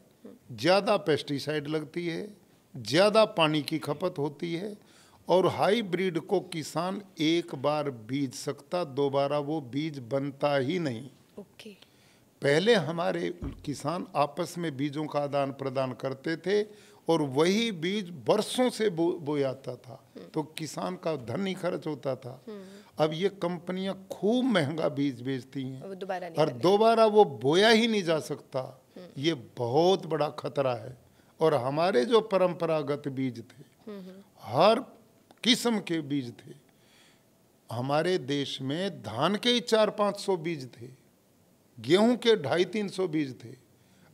ज़्यादा पेस्टिसाइड लगती है, ज़्यादा पानी की खपत होती है। और हाईब्रिड को किसान एक बार बीज सकता, दोबारा वो बीज बनता ही नहीं। ओके। पहले हमारे किसान आपस में बीजों का आदान प्रदान करते थे और वही बीज वर्षों से बोया जाता था, तो किसान का धन नहीं खर्च होता था। अब ये कंपनियां खूब महंगा बीज बेचती हैं और दोबारा वो बोया ही नहीं जा सकता। ये बहुत बड़ा खतरा है और हमारे जो परंपरागत बीज थे, हर किस्म के बीज थे। हमारे देश में धान के ही 400-500 बीज थे, गेहूं के 250-300 बीज थे,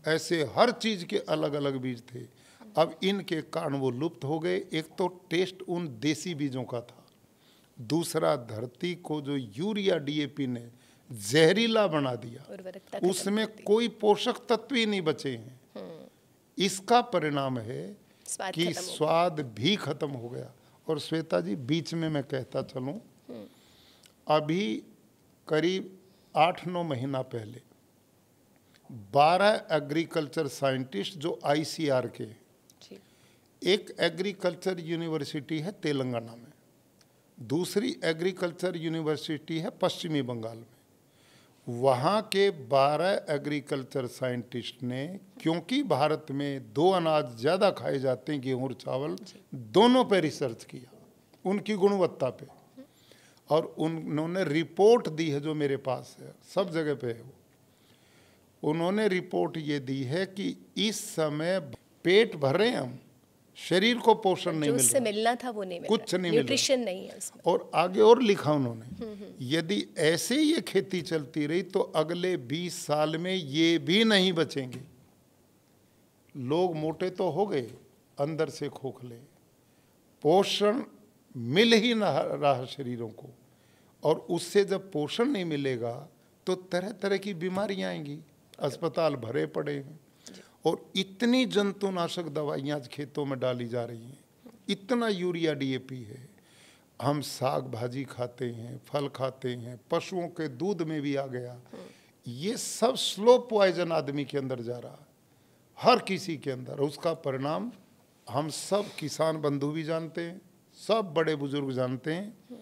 ऐसे हर चीज के अलग अलग बीज थे। अब इनके कारण वो लुप्त हो गए। एक तो टेस्ट उन देसी बीजों का था, दूसरा धरती को जो यूरिया DAP ने जहरीला बना दिया, उसमें कोई पोषक तत्व ही नहीं बचे हैं। इसका परिणाम है कि स्वाद भी खत्म हो गया। और श्वेता जी, बीच में मैं कहता चलूं, अभी करीब 8-9 महीना पहले 12 एग्रीकल्चर साइंटिस्ट जो ICAR के, एक एग्रीकल्चर यूनिवर्सिटी है तेलंगाना में, दूसरी एग्रीकल्चर यूनिवर्सिटी है पश्चिमी बंगाल में, वहाँ के 12 एग्रीकल्चर साइंटिस्ट ने, क्योंकि भारत में 2 अनाज ज़्यादा खाए जाते हैं, गेहूँ और चावल, दोनों पे रिसर्च किया, उनकी गुणवत्ता पे, और उन्होंने रिपोर्ट दी है जो मेरे पास है, सब जगह पे है वो। उन्होंने रिपोर्ट ये दी है कि इस समय पेट भर रहे हैं हम, शरीर को पोषण नहीं मिल रहा, मिलना था वो नहीं मिल कुछ रहा, नहीं मिल रहा, न्यूट्रिशन नहीं है उसमें। और आगे और लिखा उन्होंने, यदि ऐसे ये खेती चलती रही तो अगले 20 साल में ये भी नहीं बचेंगे। लोग मोटे तो हो गए, अंदर से खोखले, पोषण मिल ही ना रहा शरीरों को, और उससे जब पोषण नहीं मिलेगा तो तरह तरह की बीमारियां आएंगी, अस्पताल भरे पड़े हैं, और इतनी जंतुनाशक दवाइयाँ आज खेतों में डाली जा रही हैं, इतना यूरिया DAP है। हम साग भाजी खाते हैं, फल खाते हैं, पशुओं के दूध में भी आ गया। ये सब स्लो पॉइजन आदमी के अंदर जा रहा है, हर किसी के अंदर। उसका परिणाम हम सब किसान बंधु भी जानते हैं, सब बड़े बुजुर्ग जानते हैं।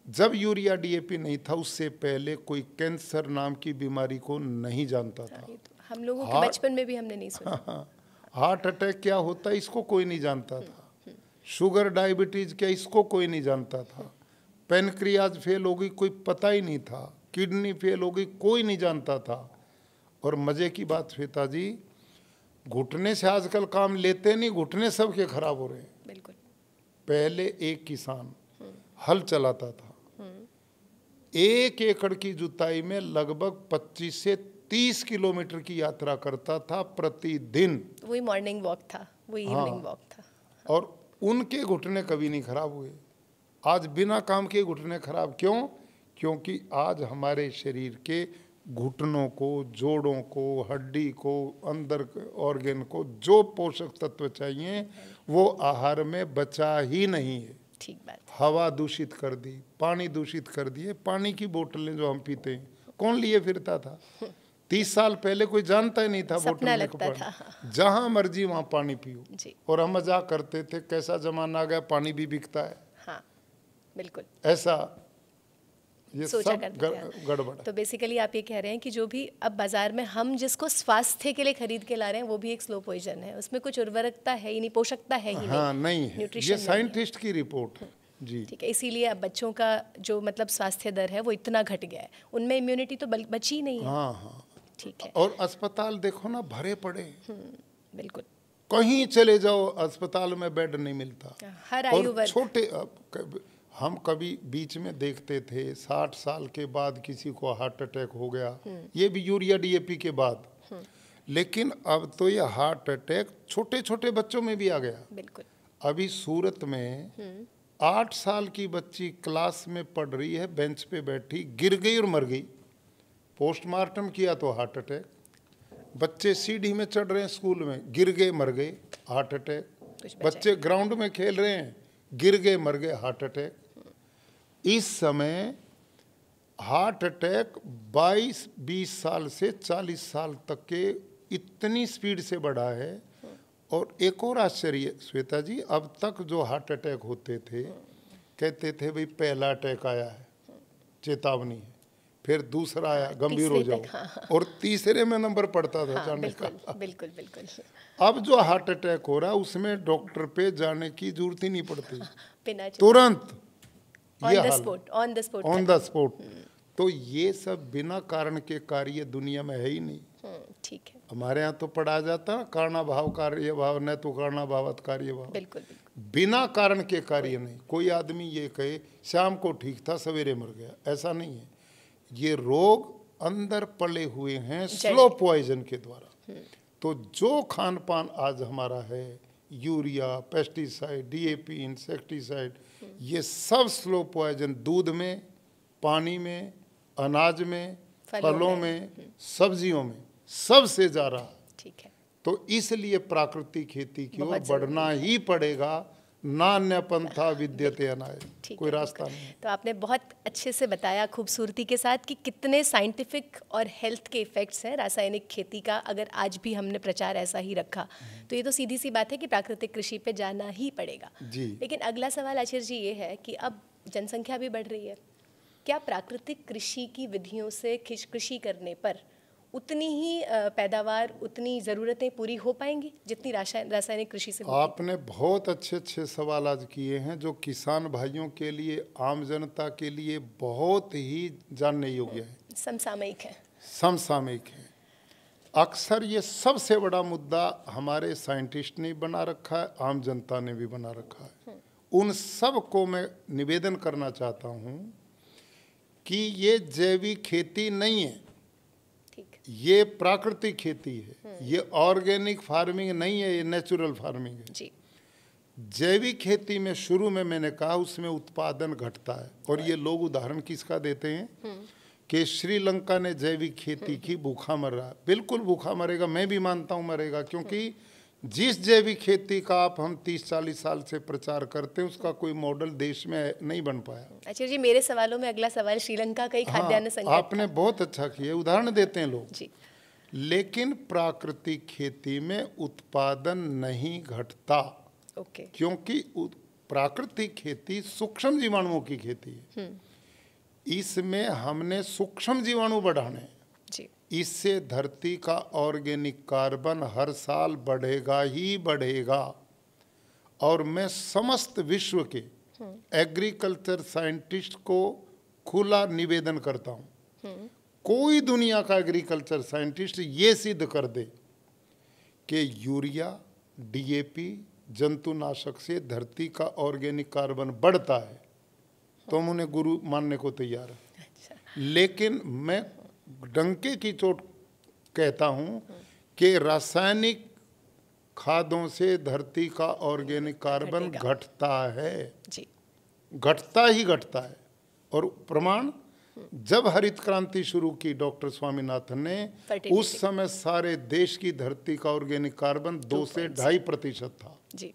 जब यूरिया DAP नहीं था, उससे पहले कोई कैंसर नाम की बीमारी को नहीं जानता था। हम लोगों के बचपन में भी हमने नहीं सुना। हार्ट अटैक क्या होता है इसको कोई नहीं जानता था, शुगर डायबिटीज क्या इसको कोई नहीं जानता था, पेनक्रियाज फेल हो गई कोई पता ही नहीं था, किडनी फेल हो गई कोई नहीं जानता था। और मजे की बात श्वेता जी, घुटने से आजकल काम लेते नहीं, घुटने सबके खराब हो रहे हैं। बिल्कुल। पहले एक किसान हल चलाता था, 1 एकड़ की जुताई में लगभग 25 से 30 किलोमीटर की यात्रा करता था प्रतिदिन। वही मॉर्निंग वॉक था, वही इवनिंग वॉक था। और उनके घुटने कभी नहीं खराब हुए। आज बिना काम के घुटने खराब क्यों? क्योंकि आज हमारे शरीर के घुटनों को, जोड़ों को, हड्डी को, अंदर ऑर्गन को जो पोषक तत्व चाहिए वो आहार में बचा ही नहीं है। ठीक बात। हवा दूषित कर दी, पानी दूषित कर दिए। पानी की बोतलें जो हम पीते हैं, कौन लिए फिरता था? 30 साल पहले कोई जानता ही नहीं था बोतल में पानी, जहां मर्जी वहां पानी पियो। और हम मजाक करते थे, कैसा जमाना आ गया, पानी भी बिकता है। हाँ, बिल्कुल ऐसा ये सब गड़बड़। तो बेसिकली आप ये कह रहे हैं कि जो भी अब बाजार में हम जिसको स्वास्थ्य के लिए खरीद के ला रहे हैं वो भी एक स्लो पॉइजन है, उसमें कुछ उर्वरकता है ही नहीं, पोषकता है ही हाँ, नहीं है। ये साइंटिस्ट की रिपोर्ट है जी। ठीक है, इसीलिए अब बच्चों का जो मतलब स्वास्थ्य दर है वो इतना घट गया है, उनमें इम्यूनिटी तो बची नहीं है। हाँ हाँ, ठीक है। और अस्पताल देखो ना, भरे पड़े। बिल्कुल, कहीं चले जाओ अस्पताल में बेड नहीं मिलता। हर आयु वर्ग। छोटे, हम कभी बीच में देखते थे 60 साल के बाद किसी को हार्ट अटैक हो गया, ये भी यूरिया DAP के बाद। लेकिन अब तो ये हार्ट अटैक छोटे छोटे बच्चों में भी आ गया। बिल्कुल। अभी सूरत में 8 साल की बच्ची क्लास में पढ़ रही है, बेंच पे बैठी, गिर गई और मर गई। पोस्टमार्टम किया तो हार्ट अटैक। बच्चे सीढ़ी में चढ़ रहे हैं स्कूल में, गिर गए मर गए, हार्ट अटैक। बच्चे ग्राउंड में खेल रहे हैं, गिर गए मर गए, हार्ट अटैक। इस समय हार्ट अटैक 22-20 साल से 40 साल तक के इतनी स्पीड से बढ़ा है। और एक और आश्चर्य श्वेता जी, अब तक जो हार्ट अटैक होते थे, कहते थे भाई पहला अटैक आया है, चेतावनी है, फिर दूसरा आया, गंभीर हो जाओ, और तीसरे में नंबर पड़ता था जाने का। बिल्कुल बिल्कुल। अब जो हार्ट अटैक हो रहा है उसमें डॉक्टर पे जाने की जरूरत ही नहीं पड़ती, तुरंत ऑन द स्पॉट। तो ये सब बिना कारण के कार्य दुनिया में है ही नहीं। ठीक है। हमारे यहाँ तो पढ़ा जाता है कारणा भाव कार्य भाव, न तो कारणा भावत कार्य भाव। बिल्कुल बिल्कुल। बिना कारण के कार्य नहीं। कोई आदमी ये कहे शाम को ठीक था सवेरे मर गया, ऐसा नहीं है। ये रोग अंदर पले हुए हैं स्लो पॉइजन के द्वारा। तो जो खान पान आज हमारा है, यूरिया, पेस्टिसाइड, डीएपी, इंसेक्टिसाइड, ये सब स्लो पॉइजन दूध में, पानी में, अनाज में, फलों में, सब्जियों में सबसे जा रहा है। ठीक है। तो इसलिए प्राकृतिक खेती की ओर बढ़ना ही पड़ेगा। नान्य पंथा विद्यते अनाय, कोई रास्ता नहीं। तो आपने बहुत अच्छे से बताया खूबसूरती के साथ कि कितने साइंटिफिक और हेल्थ के इफ़ेक्ट्स हैं रासायनिक खेती का। अगर आज भी हमने प्रचार ऐसा ही रखा तो ये तो सीधी सी बात है कि प्राकृतिक कृषि पे जाना ही पड़ेगा जी। लेकिन अगला सवाल आचार्य जी ये है कि अब जनसंख्या भी बढ़ रही है, क्या प्राकृतिक कृषि की विधियों से कृषि करने पर उतनी ही पैदावार, उतनी ज़रूरतें पूरी हो पाएंगी जितनी रासायनिक कृषि से होती? आपने बहुत अच्छे अच्छे सवाल आज किए हैं जो किसान भाइयों के लिए, आम जनता के लिए बहुत ही जानने योग्य है, समसामयिक है। समसामयिक है। अक्सर ये सबसे बड़ा मुद्दा हमारे साइंटिस्ट ने बना रखा है, आम जनता ने भी बना रखा है। उन सब को मैं निवेदन करना चाहता हूँ कि ये जैविक खेती नहीं है, ये प्राकृतिक खेती है। ये ऑर्गेनिक फार्मिंग नहीं है, ये नेचुरल फार्मिंग है जी। जैविक खेती में शुरू में मैंने कहा उसमें उत्पादन घटता है। और ये लोग उदाहरण किसका देते हैं कि श्रीलंका ने जैविक खेती की, भूखा मर रहा है। बिल्कुल भूखा मरेगा, मैं भी मानता हूँ मरेगा, क्योंकि जिस जैविक खेती का आप हम 30-40 साल से प्रचार करते हैं उसका कोई मॉडल देश में नहीं बन पाया। अच्छा जी, मेरे सवालों में अगला सवाल श्रीलंका का ही खाद्यान्न संकट। आपने बहुत अच्छा किया, उदाहरण देते हैं लोग जी। लेकिन प्राकृतिक खेती में उत्पादन नहीं घटता। ओके। क्योंकि प्राकृतिक खेती सूक्ष्म जीवाणुओं की खेती है। इसमें हमने सूक्ष्म जीवाणु बढ़ाने जी। इससे धरती का ऑर्गेनिक कार्बन हर साल बढ़ेगा ही बढ़ेगा। और मैं समस्त विश्व के एग्रीकल्चर साइंटिस्ट को खुला निवेदन करता हूँ, कोई दुनिया का एग्रीकल्चर साइंटिस्ट ये सिद्ध कर दे कि यूरिया, डीएपी, जंतुनाशक से धरती का ऑर्गेनिक कार्बन बढ़ता है तो हम उन्हें गुरु मानने को तैयार है। अच्छा। लेकिन मैं डंके की चोट कहता हूं कि रासायनिक खादों से धरती का ऑर्गेनिक कार्बन घटता है जी, घटता ही घटता है। और प्रमाण, जब हरित क्रांति शुरू की डॉक्टर स्वामीनाथन ने, उस समय सारे देश की धरती का ऑर्गेनिक कार्बन 2 से 2.5% था जी।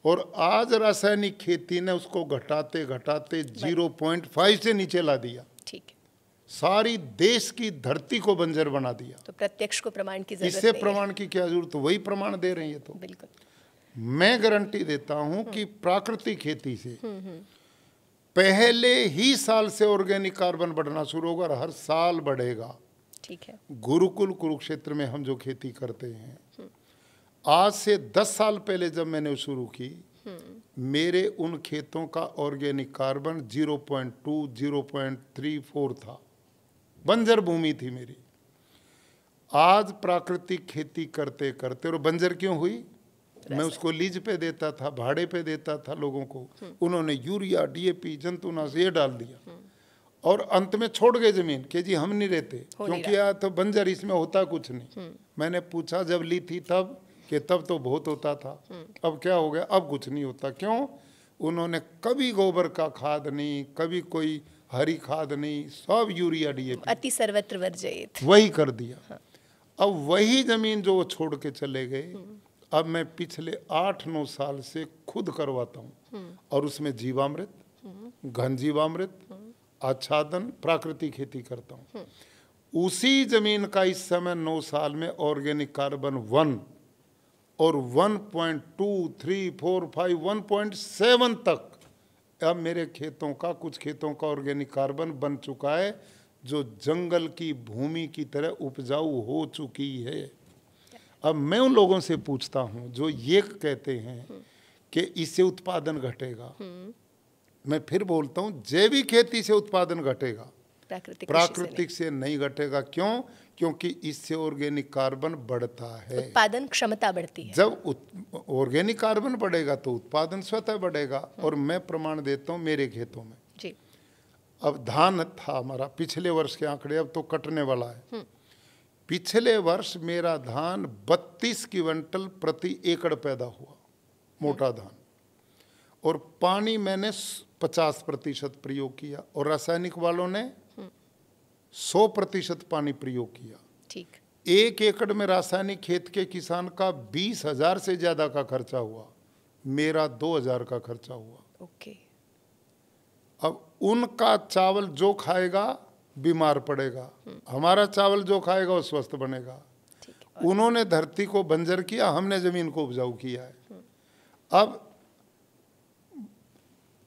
और आज रासायनिक खेती ने उसको घटाते घटाते 0.5 से नीचे ला दिया। ठीक है। सारी देश की धरती को बंजर बना दिया। तो प्रत्यक्ष को प्रमाण की जरूरत नहीं है। इससे प्रमाण की क्या जरूरत, वही प्रमाण दे रहे हैं। तो बिल्कुल मैं गारंटी देता हूं कि प्राकृतिक खेती से पहले ही साल से ऑर्गेनिक कार्बन बढ़ना शुरू होगा और हर साल बढ़ेगा। ठीक है। गुरुकुल कुरुक्षेत्र में हम जो खेती करते हैं, आज से 10 साल पहले जब मैंने शुरू की, मेरे उन खेतों का ऑर्गेनिक कार्बन 0.2, 0.34 था। बंजर भूमि थी मेरी। आज प्राकृतिक खेती करते करते, और बंजर क्यों हुई, मैं उसको लीज पे देता था, भाड़े पे देता था लोगों को, उन्होंने यूरिया, डीएपी, जंतुनाशक ये डाल दिया और अंत में छोड़ गए जमीन कि जी हम नहीं रहते, क्योंकि यार तो बंजर, इसमें होता कुछ नहीं। मैंने पूछा जब ली थी तब, कि तब तो बहुत होता था, अब क्या हो गया, अब कुछ नहीं होता। क्यों? उन्होंने कभी गोबर का खाद नहीं, कभी कोई हरी खाद नहीं, सब यूरिया, डीएपी, अति सर्वत्र वर्जयेत, वही कर दिया। हाँ। अब वही जमीन जो वो छोड़ के चले गए, अब मैं पिछले 8-9 साल से खुद करवाता हूँ और उसमें जीवामृत, घन जीवामृत, आच्छादन, प्राकृतिक खेती करता हूँ। उसी जमीन का इस समय 9 साल में ऑर्गेनिक कार्बन 1 और 1.2, 3, 4, 5, 1.7 तक अब मेरे खेतों का, कुछ खेतों का ऑर्गेनिक कार्बन बन चुका है, जो जंगल की भूमि की तरह उपजाऊ हो चुकी है। अब मैं उन लोगों से पूछता हूं जो ये कहते हैं कि इससे उत्पादन घटेगा, मैं फिर बोलता हूं जैविक खेती से उत्पादन घटेगा। प्राकृतिक कृषि से प्राकृतिक से नहीं घटेगा। क्यों? क्योंकि इससे ऑर्गेनिक कार्बन बढ़ता है। उत्पादन क्षमता बढ़ती है। जब ऑर्गेनिक कार्बन बढ़ेगा तो उत्पादन स्वतः बढ़ेगा। और मैं प्रमाण देता हूँ मेरे खेतों में जी। अब धान था हमारा, पिछले वर्ष के आंकड़े, अब तो कटने वाला है। पिछले वर्ष मेरा धान 32 क्विंटल प्रति एकड़ पैदा हुआ, मोटा धान। और पानी मैंने 50% प्रयोग किया और रासायनिक वालों ने 100% पानी प्रयोग किया। ठीक। 1 एकड़ में रासायनिक खेत के किसान का 20,000 से ज्यादा का खर्चा हुआ, मेरा 2,000 का खर्चा हुआ। ओके। अब उनका चावल जो खाएगा बीमार पड़ेगा, हमारा चावल जो खाएगा वो स्वस्थ बनेगा। उन्होंने धरती को बंजर किया, हमने जमीन को उपजाऊ किया है। अब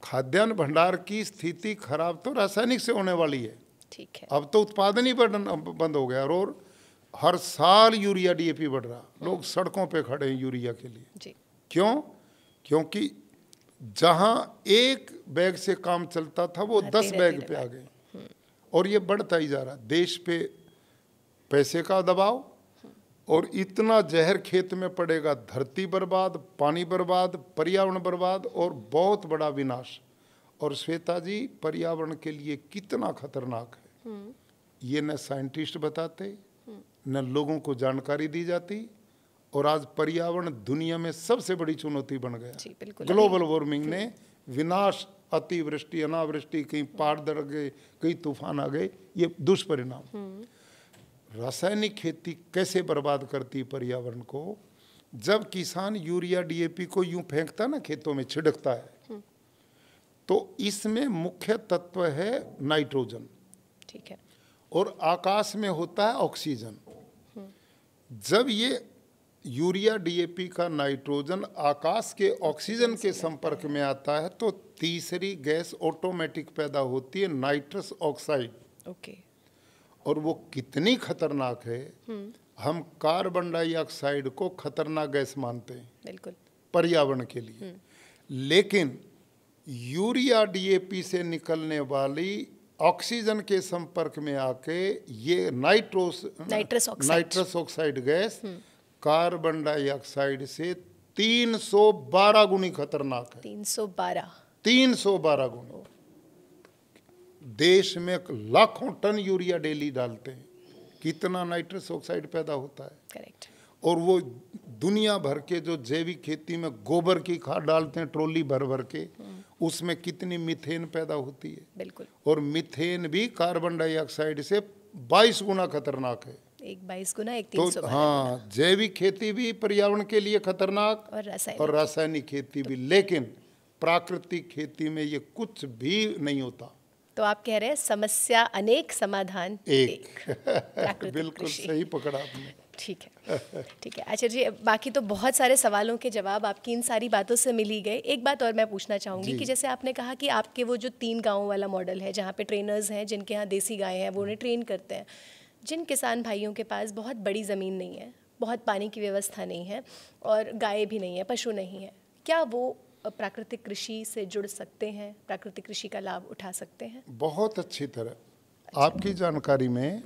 खाद्यान्न भंडार की स्थिति खराब तो रासायनिक से होने वाली है। ठीक है। अब तो उत्पादन ही बंद हो गया और हर साल यूरिया डीएपी बढ़ रहा, लोग सड़कों पे खड़े हैं यूरिया के लिए। जी। क्यों? क्योंकि जहां एक बैग से काम चलता था वो 10 बैग पे आ गए और ये बढ़ता ही जा रहा। देश पे पैसे का दबाव और इतना जहर खेत में पड़ेगा, धरती बर्बाद, पानी बर्बाद, पर्यावरण बर्बाद और बहुत बड़ा विनाश। और श्वेता जी, पर्यावरण के लिए कितना खतरनाक है ये न साइंटिस्ट बताते, न लोगों को जानकारी दी जाती। और आज पर्यावरण दुनिया में सबसे बड़ी चुनौती बन गया। ग्लोबल वार्मिंग ने विनाश, अतिवृष्टि, अनावृष्टि, कहीं पहाड़ दर गए, कहीं तूफान आ गए, ये दुष्परिणाम। रासायनिक खेती कैसे बर्बाद करती है पर्यावरण को? जब किसान यूरिया डीएपी को यूं फेंकता ना खेतों में, छिड़कता है, तो इसमें मुख्य तत्व है नाइट्रोजन। ठीक है। और आकाश में होता है ऑक्सीजन। जब ये यूरिया डीएपी का नाइट्रोजन आकाश के ऑक्सीजन के संपर्क में आता है तो तीसरी गैस ऑटोमेटिक पैदा होती है, नाइट्रस ऑक्साइड। ओके। और वो कितनी खतरनाक है, हम कार्बन डाइऑक्साइड को खतरनाक गैस मानते हैं बिल्कुल पर्यावरण के लिए। लेकिन यूरिया डीएपी से निकलने वाली ऑक्सीजन के संपर्क में आके ये nitrous oxide gas carbon dioxide से 312 गुनी खतरनाक है। 312 गुनी। देश में लाखों टन यूरिया डेली डालते हैं, कितना नाइट्रस ऑक्साइड पैदा होता है। करेक्ट। और वो दुनिया भर के जो जैविक खेती में गोबर की खाद डालते हैं ट्रॉली भर भर के, उसमें कितनी मीथेन पैदा होती है। बिल्कुल। और मीथेन भी कार्बन डाइऑक्साइड से 22 गुना खतरनाक है। एक 22 गुना, एक 312 तो हाँ, जैविक खेती भी पर्यावरण के लिए खतरनाक और रासायनिक खेती भी। लेकिन प्राकृतिक खेती में ये कुछ भी नहीं होता। तो आप कह रहे हैं समस्या अनेक, समाधान एक। बिल्कुल सही पकड़ा आपने। ठीक है, ठीक है आचार्य जी। बाकी तो बहुत सारे सवालों के जवाब आपकी इन सारी बातों से मिल ही गए। एक बात और मैं पूछना चाहूँगी कि जैसे आपने कहा कि आपके वो जो 3 गाँव वाला मॉडल है, जहाँ पे ट्रेनर्स हैं जिनके यहाँ देसी गायें हैं, वो उन्हें ट्रेन करते हैं। जिन किसान भाइयों के पास बहुत बड़ी ज़मीन नहीं है, बहुत पानी की व्यवस्था नहीं है और गाय भी नहीं है, पशु नहीं है, क्या वो प्राकृतिक कृषि से जुड़ सकते हैं, प्राकृतिक कृषि का लाभ उठा सकते हैं? बहुत अच्छी तरह। आपकी जानकारी में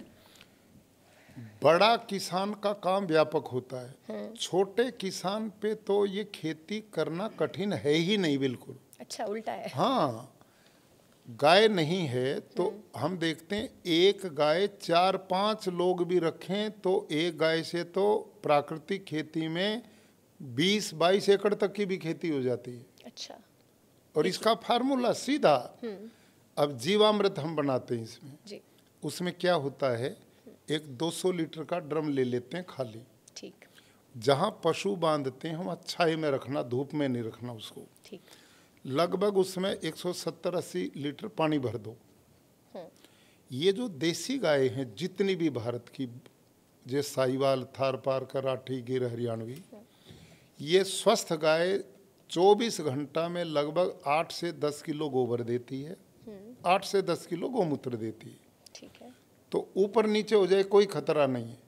बड़ा किसान का काम व्यापक होता है, छोटे किसान पे तो ये खेती करना कठिन है ही नहीं, बिल्कुल। अच्छा, उल्टा है। हाँ, गाय नहीं है तो हम देखते हैं एक गाय 4-5 लोग भी रखें तो एक गाय से तो प्राकृतिक खेती में 20-22 एकड़ तक की भी खेती हो जाती है। अच्छा। और इसका फार्मूला सीधा, अब जीवामृत हम बनाते हैं इसमें जी। उसमें क्या होता है, एक 200 लीटर का ड्रम ले लेते हैं खाली। ठीक। जहाँ पशु बांधते हैं हम छाई में रखना, धूप में नहीं रखना उसको। ठीक। लगभग उसमें 170-80 लीटर पानी भर दो। ये जो देसी गाय हैं जितनी भी भारत की, जैसे साहिवाल, थारपारकर, राठी, गिर, हरियाणवी, ये स्वस्थ गाय 24 घंटा में लगभग 8 से 10 किलो गोबर देती है, 8 से 10 किलो गोमूत्र देती है। ठीक है। तो ऊपर नीचे हो जाए कोई खतरा नहीं है।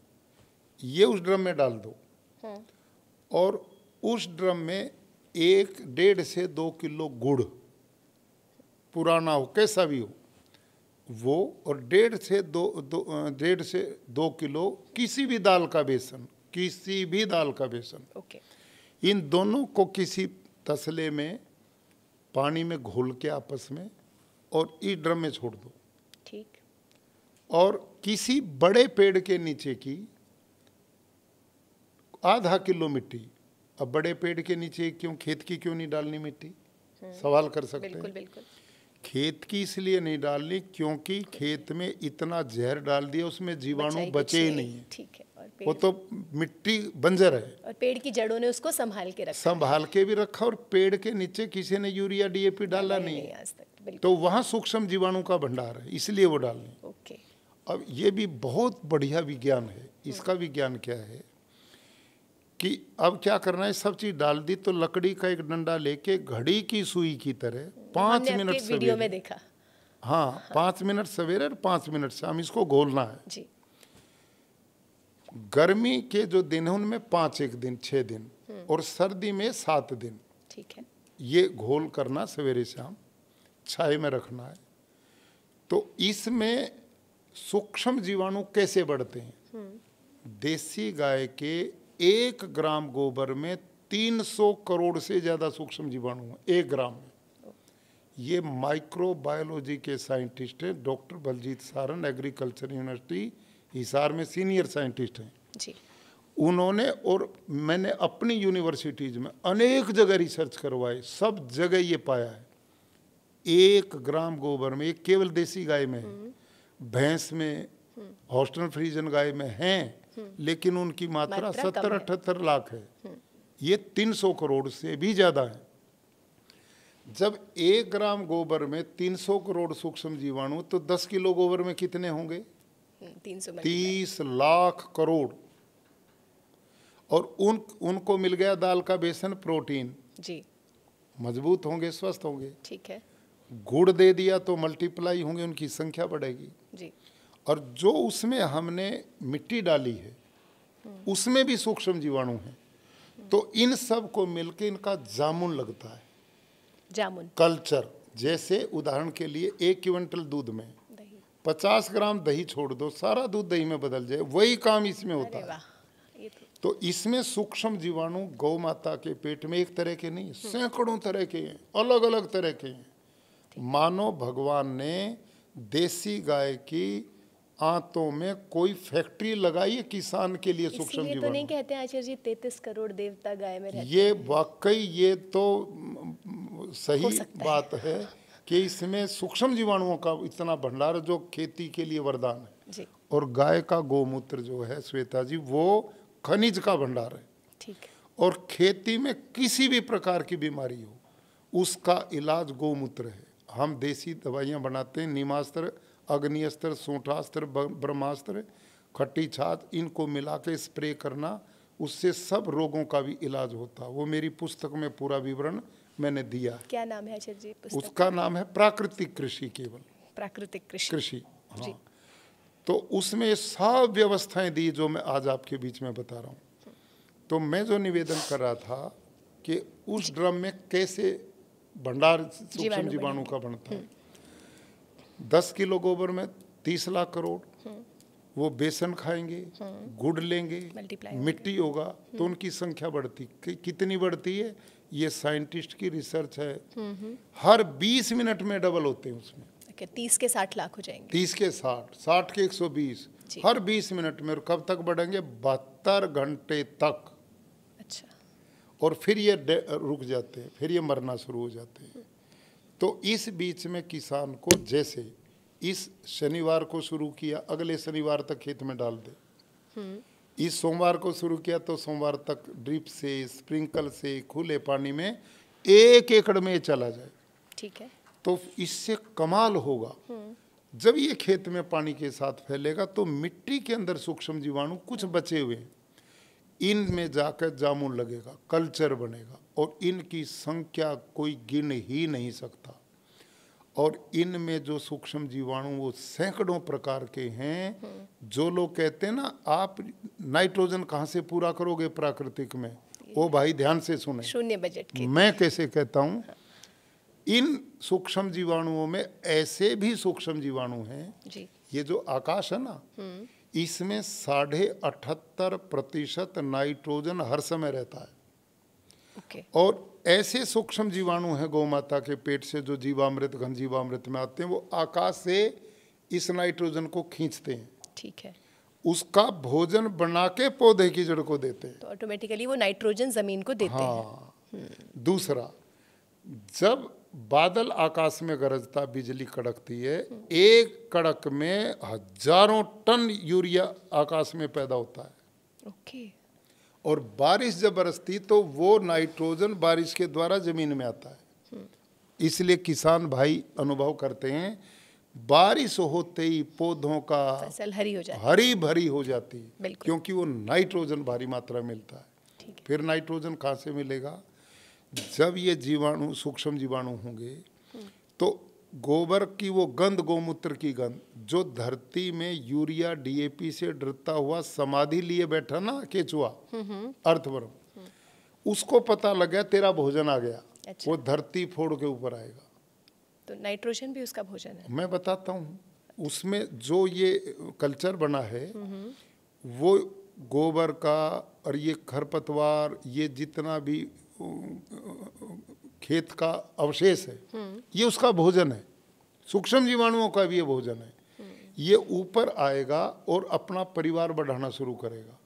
ये उस ड्रम में डाल दो और उस ड्रम में 1-1.5 से 2 किलो गुड़, पुराना हो कैसा भी हो, वो, और 1.5 से 2 किलो किसी भी दाल का बेसन, किसी भी दाल का बेसन। ओके। इन दोनों को किसी तसले में पानी में घोल के आपस में और इस ड्रम में छोड़ दो। ठीक। और किसी बड़े पेड़ के नीचे की ½ किलो मिट्टी। अब बड़े पेड़ के नीचे क्यों, खेत की क्यों नहीं डालनी मिट्टी, सवाल कर सकते हैं। बिल्कुल बिल्कुल। खेत की इसलिए नहीं डालनी क्योंकि खेत में इतना जहर डाल दिया, उसमें जीवाणु बचे ही नहीं है। ठीक है। और वो तो मिट्टी बंजर है, और पेड़ की जड़ों ने उसको संभाल के रखा, संभाल के भी रखा, और पेड़ के नीचे किसी ने यूरिया DAP डाला नहीं आज तक। तो वहाँ सूक्ष्म जीवाणु का भंडार है, इसलिए वो डालनी। ओके। अब ये भी बहुत बढ़िया विज्ञान है। इसका विज्ञान क्या है कि अब क्या करना है, सब चीज डाल दी तो लकड़ी का एक डंडा लेके घड़ी की सुई की तरह 5 मिनट वीडियो में देखा। हाँ, 5 मिनट सवेरे और 5 मिनट शाम इसको घोलना है जी। गर्मी के जो दिन है उनमें 5 एक दिन 6 दिन और सर्दी में 7 दिन। ठीक है। ये घोल करना सवेरे शाम, छाए में रखना है। तो इसमें सूक्ष्म जीवाणु कैसे बढ़ते हैं? देसी गाय के 1 ग्राम गोबर में 300 करोड़ से ज्यादा सूक्ष्म जीवाणु हैं 1 ग्राम में। ये माइक्रोबायोलॉजी के साइंटिस्ट हैं, doctor Baljeet Saran, agriculture university Hisar में सीनियर साइंटिस्ट हैं जी। उन्होंने, और मैंने अपनी यूनिवर्सिटीज में अनेक जगह रिसर्च करवाए, सब जगह ये पाया है 1 ग्राम गोबर में, एक केवल देसी गाय में है, भैंस में, हॉस्टन फ्रीजन गाय में है, लेकिन उनकी मात्रा 70-78 लाख है। ये 300 करोड़ से भी ज्यादा है। जब 1 ग्राम गोबर में 300 करोड़ सूक्ष्म जीवाणु, तो 10 किलो गोबर में कितने होंगे? 30 लाख करोड़। और उनको मिल गया दाल का बेसन, प्रोटीन जी, मजबूत होंगे, स्वस्थ होंगे। ठीक है। गुड़ दे दिया तो मल्टीप्लाई होंगे, उनकी संख्या बढ़ेगी जी। और जो उसमें हमने मिट्टी डाली है उसमें भी सूक्ष्म जीवाणु हैं। तो इन सब को मिलके इनका जामुन लगता है, जामुन कल्चर। जैसे उदाहरण के लिए 1 क्विंटल दूध में 50 ग्राम दही छोड़ दो, सारा दूध दही में बदल जाए, वही काम इसमें होता है। तो इसमें सूक्ष्म जीवाणु गौ माता के पेट में एक तरह के नहीं, सैकड़ों तरह के हैं, अलग अलग तरह के हैं। मानो भगवान ने देसी गाय की आंतों में कोई फैक्ट्री लगाई है किसान के लिए सूक्ष्म जीवाणु। तो नहीं कहते आचार्य जी 33 करोड़ देवता गाय में रहते हैं? ये वाकई ये तो सही बात है कि इसमें सूक्ष्म जीवाणुओं का इतना भंडार जो खेती के लिए वरदान है जी। और गाय का गोमूत्र जो है श्वेता जी, वो खनिज का भंडार है। ठीक है। और खेती में किसी भी प्रकार की बीमारी हो उसका इलाज गोमूत्र है। हम देसी दवाइयाँ बनाते हैं, नीमास्त्र, अग्निअस्त्र, सोंठास्त्र, ब्रह्मास्त्र, खट्टी छाछ, इनको मिला के स्प्रे करना, उससे सब रोगों का भी इलाज होता है। वो मेरी पुस्तक में पूरा विवरण मैंने दिया है। क्या नाम है आचार्य जी पुस्तक? उसका नाम है प्राकृतिक कृषि, केवल प्राकृतिक कृषि। हाँ। तो उसमें सब व्यवस्थाएं दी जो मैं आज आपके बीच में बता रहा हूँ। तो मैं जो निवेदन कर रहा था कि उस ड्रम में कैसे भंडार सूक्ष्म जीवाणु का बनता है। 10 किलो गोबर में 30 लाख करोड़, वो बेसन खाएंगे, गुड़ लेंगे, मिट्टी होगा, तो उनकी संख्या बढ़ती। कितनी बढ़ती है ये साइंटिस्ट की रिसर्च है। हर 20 मिनट में डबल होते हैं उसमें। 30 के 60 लाख हो जाएंगे। 30 के 60, 60 के 120, हर 20 मिनट में। और कब तक बढ़ेंगे? 72 घंटे तक। अच्छा। और फिर ये रुक जाते हैं, फिर ये मरना शुरू हो जाते हैं। तो इस बीच में किसान को, जैसे इस शनिवार को शुरू किया, अगले शनिवार तक खेत में डाल दे। इस सोमवार को शुरू किया तो सोमवार तक ड्रिप से, स्प्रिंकल से, खुले पानी में 1 एकड़ में चला जाए। ठीक है। तो इससे कमाल होगा। जब ये खेत में पानी के साथ फैलेगा तो मिट्टी के अंदर सूक्ष्म जीवाणु कुछ बचे हुए, इनमें जाकर जामुन लगेगा, कल्चर बनेगा, और इनकी संख्या कोई गिन ही नहीं सकता। और इनमें जो सूक्ष्म जीवाणु वो सैकड़ों प्रकार के हैं। जो लोग कहते हैं ना, आप नाइट्रोजन कहाँ से पूरा करोगे प्राकृतिक में, वो भाई ध्यान से सुने, 0 बजट के। मैं कैसे कहता हूँ, इन सूक्ष्म जीवाणुओं में ऐसे भी सूक्ष्म जीवाणु हैं जी। ये जो आकाश है ना, इसमें 78.5% नाइट्रोजन हर समय रहता है। ओके। और ऐसे सूक्ष्म जीवाणु हैं गौ माता के पेट से जो जीवामृत घन जीवामृत में आते हैं, वो आकाश से इस नाइट्रोजन को खींचते हैं। ठीक है। उसका भोजन बना के पौधे की जड़ को देते हैं। तो ऑटोमेटिकली वो नाइट्रोजन जमीन को देते हैं। हाँ। दूसरा, जब बादल आकाश में गरजता बिजली कड़कती है, एक कड़क में हजारों टन यूरिया आकाश में पैदा होता है। ओके। और बारिश जब बरसती तो वो नाइट्रोजन बारिश के द्वारा जमीन में आता है। इसलिए किसान भाई अनुभव करते हैं, बारिश होते ही पौधों का फसल हरी हो जाती है, हरी भरी हो जाती है, बिल्कुल। क्योंकि वो नाइट्रोजन भारी मात्रा में मिलता है। ठीक है। फिर नाइट्रोजन कहाँ से मिलेगा? जब ये जीवाणु सूक्ष्म जीवाणु होंगे तो गोबर की वो गंध, गोमूत्र की गंध, जो धरती में यूरिया डीएपी से डरता हुआ समाधि लिए बैठा ना केचुआ, अर्थवर्म, उसको पता लग गया तेरा भोजन आ गया। अच्छा। वो धरती फोड़ के ऊपर आएगा। तो नाइट्रोजन भी उसका भोजन है। मैं बताता हूँ, उसमें जो ये कल्चर बना है वो गोबर का और ये खरपतवार, ये जितना भी खेत का अवशेष है, ये उसका भोजन है। सूक्ष्म जीवाणुओं का भी ये भोजन है। ये ऊपर आएगा और अपना परिवार बढ़ाना शुरू करेगा।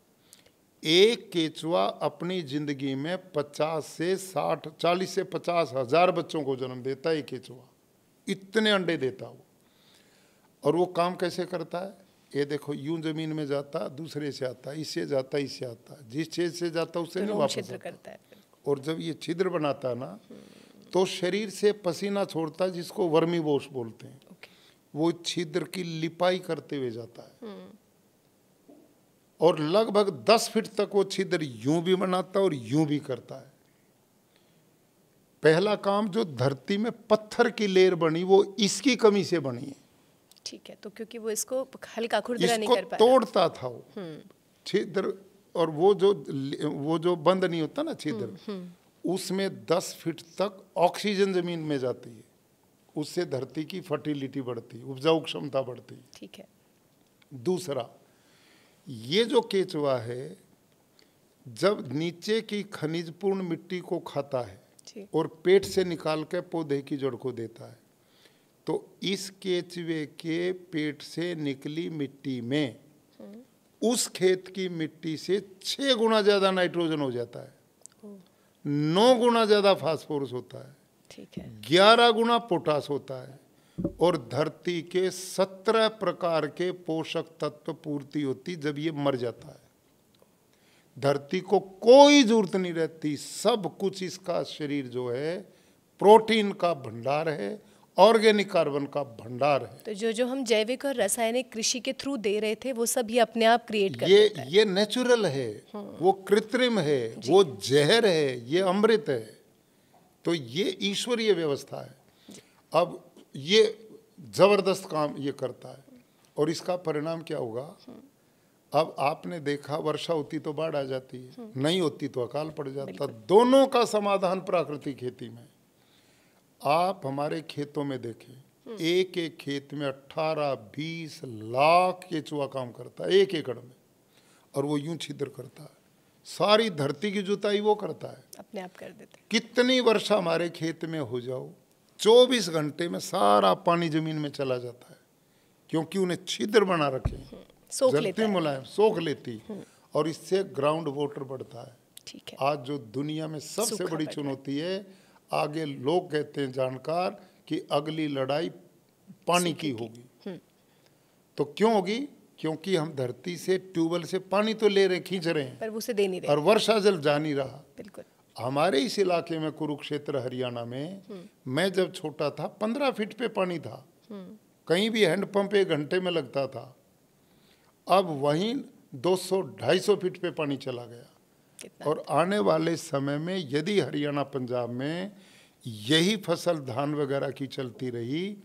एक केचुआ अपनी जिंदगी में 40 से 50 हजार बच्चों को जन्म देता है। एक केचुआ इतने अंडे देता वो। और वो काम कैसे करता है? ये देखो, यूं जमीन में जाता, दूसरे से आता, इससे जाता, इससे आता, जिस छेद से जाता उससे नहीं वापस छिद्र आता। करता है। और जब ये छिद्र बनाता है ना, तो शरीर से पसीना छोड़ता है, जिसको वर्मी वॉश बोलते हैं। वो छिद्र की लिपाई करते हुए जाता है और लगभग 10 फीट तक वो छिद्र यूं भी बनाता है और यूं भी करता है। पहला काम, जो धरती में पत्थर की लेयर बनी वो इसकी कमी से बनी है। ठीक है। तो क्योंकि वो इसको हल्का खुरदरा नहीं इसको कर पाया, तोड़ता था वो छिद्र। और वो जो बंद नहीं होता ना छिद्र, उसमें 10 फीट तक ऑक्सीजन जमीन में जाती है। उससे धरती की फर्टिलिटी बढ़ती है, उपजाऊ क्षमता बढ़ती है। ठीक है। दूसरा, ये जो केचुआ है जब नीचे की खनिजपूर्ण मिट्टी को खाता है जी। और पेट से निकाल के पौधे की जड़ को देता है, तो इस केचुए के पेट से निकली मिट्टी में उस खेत की मिट्टी से 6 गुना ज्यादा नाइट्रोजन हो जाता है, 9 गुना ज्यादा फास्फोरस होता है, ठीक है। 11 गुना पोटास होता है, और धरती के 17 प्रकार के पोषक तत्व पूर्ति होती जब ये मर जाता है। धरती को कोई जरूरत नहीं रहती, सब कुछ इसका शरीर जो है प्रोटीन का भंडार है, ऑर्गेनिक कार्बन का भंडार है। तो जो हम जैविक और रासायनिक कृषि के थ्रू दे रहे थे वो सब ये अपने आप क्रिएट कर देता है। ये नेचुरल है, वो कृत्रिम है, वो जहर है, ये अमृत है। तो ये ईश्वरीय व्यवस्था है। अब ये जबरदस्त काम ये करता है, और इसका परिणाम क्या होगा? अब आपने देखा, वर्षा होती तो बाढ़ आ जाती है, नहीं होती तो अकाल पड़ जाता। दोनों का समाधान प्राकृतिक खेती में। आप हमारे खेतों में देखें, एक एक खेत में 18-20 लाख केचुआ काम करता है 1 एकड़ में, और वो यूं छिद्र करता है। सारी धरती की जुताई वो करता है, अपने आप कर देते हैं। कितनी वर्षा हमारे खेत में हो जाओ, 24 घंटे में सारा पानी जमीन में चला जाता है, क्योंकि उन्हें छिद्र बना रखे हैं। जलती मुलायम सोख लेती, और इससे ग्राउंड वाटर बढ़ता है। ठीक है। आज जो दुनिया में सबसे बड़ी चुनौती है, आगे लोग कहते हैं जानकार, कि अगली लड़ाई पानी की होगी। तो क्यों होगी? क्योंकि हम धरती से ट्यूबवेल से पानी तो ले रहे, खींच रहे हैं, पर उसे दे नहीं रहे, और वर्षा जल जा नहीं रहा। बिल्कुल। हमारे इस इलाके में कुरुक्षेत्र हरियाणा में, मैं जब छोटा था 15 फीट पे पानी था, कहीं भी हैंडपंप 1 घंटे में लगता था। अब वहीं 200-250 फीट पे पानी चला गया। और आने वाले समय में यदि हरियाणा पंजाब में यही फसल धान वगैरह की चलती रही,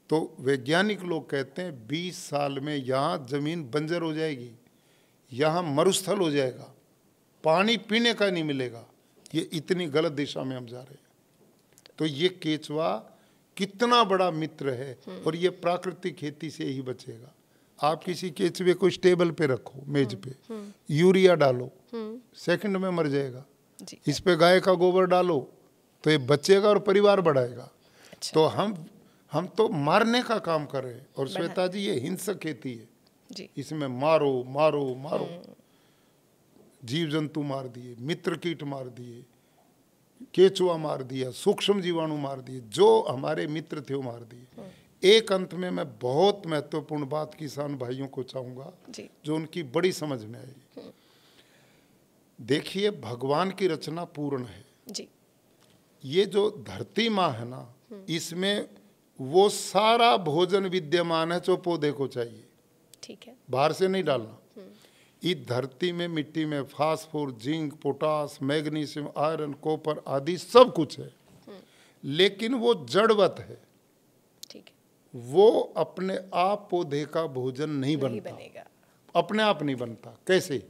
तो वैज्ञानिक लोग कहते हैं 20 साल में यहाँ जमीन बंजर हो जाएगी, यहाँ मरुस्थल हो जाएगा, पानी पीने का नहीं मिलेगा। ये इतनी गलत दिशा में हम जा रहे हैं। तो ये केचुआ कितना बड़ा मित्र है, और ये प्राकृतिक खेती से ही बचेगा। आप किसी केचुए को टेबल पे रखो, मेज पे, यूरिया डालो, सेकंड में मर जाएगा। इस पे गाय का गोबर डालो तो ये बचेगा और परिवार बढ़ाएगा। अच्छा। तो हम तो मारने का काम कर रहे हैं। और श्वेता जी, ये हिंसक खेती है जी। इसमें मारो मारो मारो, जीव जंतु मार दिए, मित्र कीट मार दिए, केचुआ मार दिया, सूक्ष्म जीवाणु मार दिए, जो हमारे मित्र थे वो मार दिए। एक अंत में मैं बहुत महत्वपूर्ण बात किसान भाइयों को चाहूंगा जो उनकी बड़ी समझ में आई। देखिए, भगवान की रचना पूर्ण है जी। ये जो धरती माँ है ना, इसमें वो सारा भोजन विद्यमान है जो पौधे को चाहिए। ठीक है। बाहर से नहीं डालना। इस धरती में, मिट्टी में phosphorus, zinc, potash, magnesium, iron, copper आदि सब कुछ है, लेकिन वो जड़वत है। ठीक है। वो अपने आप पौधे का भोजन नहीं बनता, अपने आप नहीं बनता। कैसे?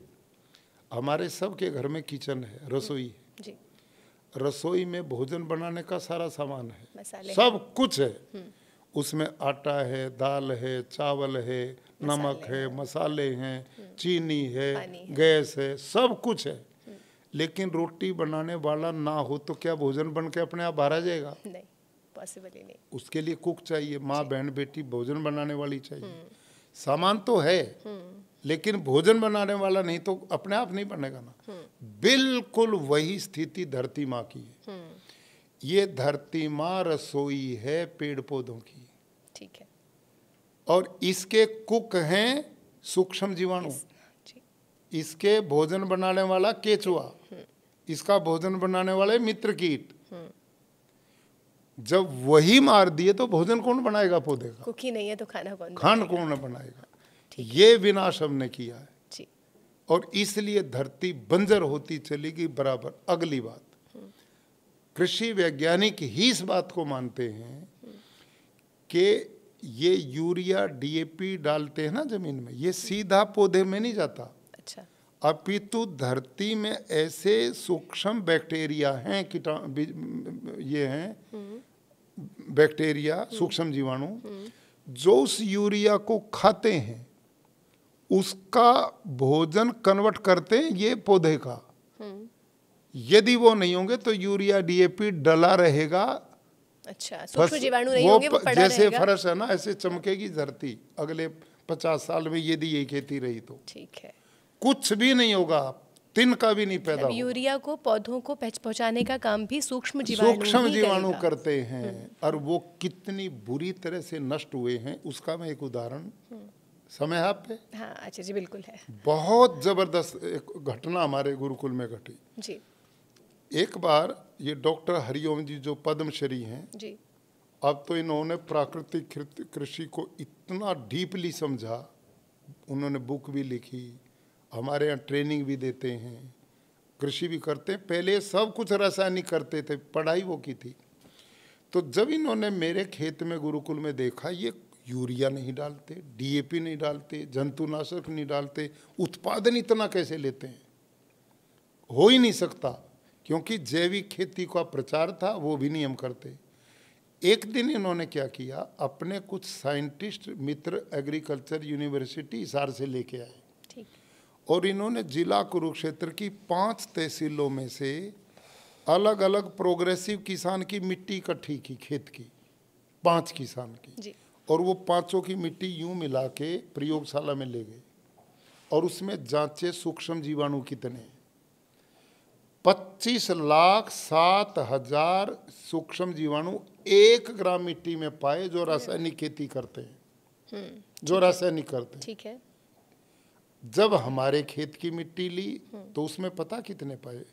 हमारे सबके घर में किचन है, रसोई है जी। रसोई में भोजन बनाने का सारा सामान है, सब कुछ है। उसमें आटा है, दाल है, चावल है, नमक है, मसाले हैं, चीनी है, गैस है, सब कुछ है। लेकिन रोटी बनाने वाला ना हो तो क्या भोजन बन के अपने आप बाहर आ जाएगा? नहीं, पॉसिबल ही नहीं। उसके लिए कुक चाहिए, माँ बहन बेटी भोजन बनाने वाली चाहिए। सामान तो है लेकिन भोजन बनाने वाला नहीं तो अपने आप नहीं बनेगा ना। बिल्कुल वही स्थिति धरती माँ की है। ये धरती माँ रसोई है पेड़ पौधों की। ठीक है। और इसके कुक हैं सूक्ष्म जीवाणु, इसके भोजन बनाने वाला केचुआ, इसका भोजन बनाने वाले मित्र कीट। जब वही मार दिए तो भोजन कौन बनाएगा? पौधे का कुक ही नहीं है तो खाना कौन बनाएगा? ये विनाश हमने किया है जी। और इसलिए धरती बंजर होती चलेगी बराबर। अगली बात, कृषि वैज्ञानिक ही इस बात को मानते हैं कि ये यूरिया डीएपी डालते हैं ना जमीन में, ये सीधा पौधे में नहीं जाता। अच्छा। अपितु धरती में ऐसे सूक्ष्म बैक्टीरिया हैं, ये हैं बैक्टीरिया, सूक्ष्म जीवाणु, जो उस यूरिया को खाते हैं, उसका भोजन कन्वर्ट करते हैं ये पौधे का। यदि वो नहीं होंगे तो यूरिया डीएपी डला रहेगा। अच्छा, सूक्ष्म जीवाणु नहीं होंगे, वो पड़ा जैसे रहेगा। फर्श है ना, ऐसे चमकेगी धरती अगले 50 साल में यदि यही खेती रही तो। ठीक है। कुछ भी नहीं होगा, तिनका भी नहीं पैदा होगा। यूरिया को पौधों को पहुंचाने का काम भी सूक्ष्म जीवाणु करते हैं। और वो कितनी बुरी तरह से नष्ट हुए हैं उसका मैं एक उदाहरण, समय है आप पे? हाँ, अच्छा जी, बिल्कुल है। बहुत जबरदस्त एक घटना हमारे गुरुकुल में घटी जी। एक बार ये डॉक्टर हरिओम जी जो पद्मश्री हैं जी, अब तो इन्होंने प्राकृतिक कृषि को इतना डीपली समझा, उन्होंने बुक भी लिखी, हमारे यहाँ ट्रेनिंग भी देते हैं, कृषि भी करते हैं। पहले सब कुछ रासायनिक करते थे, पढ़ाई वो की थी। तो जब इन्होंने मेरे खेत में गुरुकुल में देखा ये यूरिया नहीं डालते, डीएपी नहीं डालते, जंतुनाशक नहीं डालते, उत्पादन इतना कैसे लेते हैं? हो ही नहीं सकता, क्योंकि जैविक खेती का प्रचार था, वो भी नहीं हम करते। एक दिन इन्होंने क्या किया, अपने कुछ साइंटिस्ट मित्र एग्रीकल्चर यूनिवर्सिटी हिसार से लेके आए। ठीक। और इन्होंने जिला कुरुक्षेत्र की 5 तहसीलों में से अलग अलग प्रोग्रेसिव किसान की मिट्टी इकट्ठी की, खेत की 5 किसान की जी। और वो 5 की मिट्टी यूं मिला के प्रयोगशाला में ले गए और उसमें जांचे सूक्ष्म जीवाणु कितने। 25,07,000 सूक्ष्म जीवाणु 1 ग्राम मिट्टी में पाए जो रासायनिक खेती करते हैं, जो रासायनिक करते हैं। ठीक है। जब हमारे खेत की मिट्टी ली तो उसमें पता कितने पाए?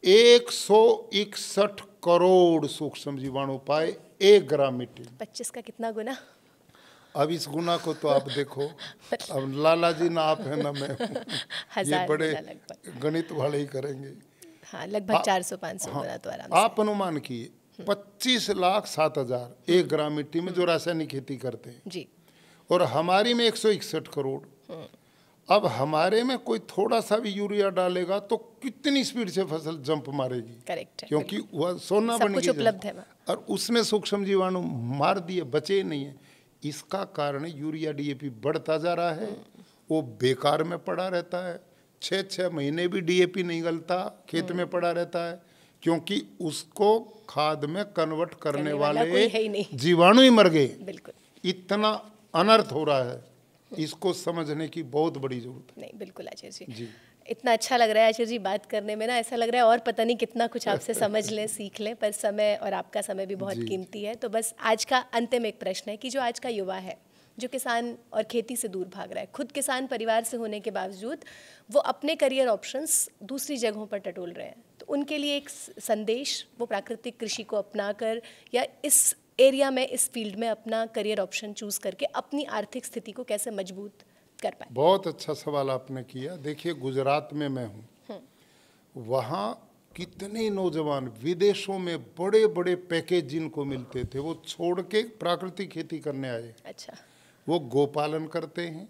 161 करोड़ सूक्ष्म जीवाणु पाए 1 ग्राम मिट्टी। 25 का कितना गुना? अब इस गुना को तो आप देखो, अब लाला जी ना आप है ना मैं, ये बड़े गणित वाले ही करेंगे। हाँ, लगभग 400-500 गुना तो आराम से। आप अनुमान किए 25,07,000 1 ग्राम मिट्टी में जो रासायनिक खेती करते हैं जी। और हमारी में 161 करोड़। अब हमारे में कोई थोड़ा सा भी यूरिया डालेगा तो कितनी स्पीड से फसल जंप मारेगी। करेक्ट है, क्योंकि वह सोना सब बन कुछ गई उपलब्ध है वहाँ। और उसमें सूक्ष्म जीवाणु मार दिए, बचे नहीं है। इसका कारण यूरिया डीएपी बढ़ता जा रहा है, वो बेकार में पड़ा रहता है। 6-6 महीने भी डीएपी नहीं गलता, खेत में पड़ा रहता है, क्योंकि उसको खाद में कन्वर्ट करने वाला कोई है ही वाले नहीं। जीवाणु ही मर गए। बिल्कुल इतना अनर्थ हो रहा है, इसको समझने की बहुत बड़ी जरूरत है। नहीं, बिल्कुल आचार्य जी, जी इतना अच्छा लग रहा है आचार्य जी बात करने में ना, ऐसा लग रहा है और पता नहीं कितना कुछ आपसे समझ लें, सीख लें, पर समय और आपका समय भी बहुत जी। कीमती है। तो बस आज का अंतिम एक प्रश्न है कि जो आज का युवा है, जो किसान और खेती से दूर भाग रहा है, खुद किसान परिवार से होने के बावजूद वो अपने करियर ऑप्शंस दूसरी जगहों पर टटोल रहे हैं, तो उनके लिए एक संदेश, वो प्राकृतिक कृषि को अपनाकर या इस एरिया में, इस फील्ड में अपना करियर ऑप्शन चूज करके अपनी आर्थिक स्थिति को कैसे मजबूत कर पाए? बहुत अच्छा सवाल आपने किया। देखिए, गुजरात में मैं हूँ, वहाँ कितने नौजवान विदेशों में बड़े बड़े पैकेज जिनको मिलते थे, वो छोड़ के प्राकृतिक खेती करने आए। अच्छा, वो गोपालन करते हैं,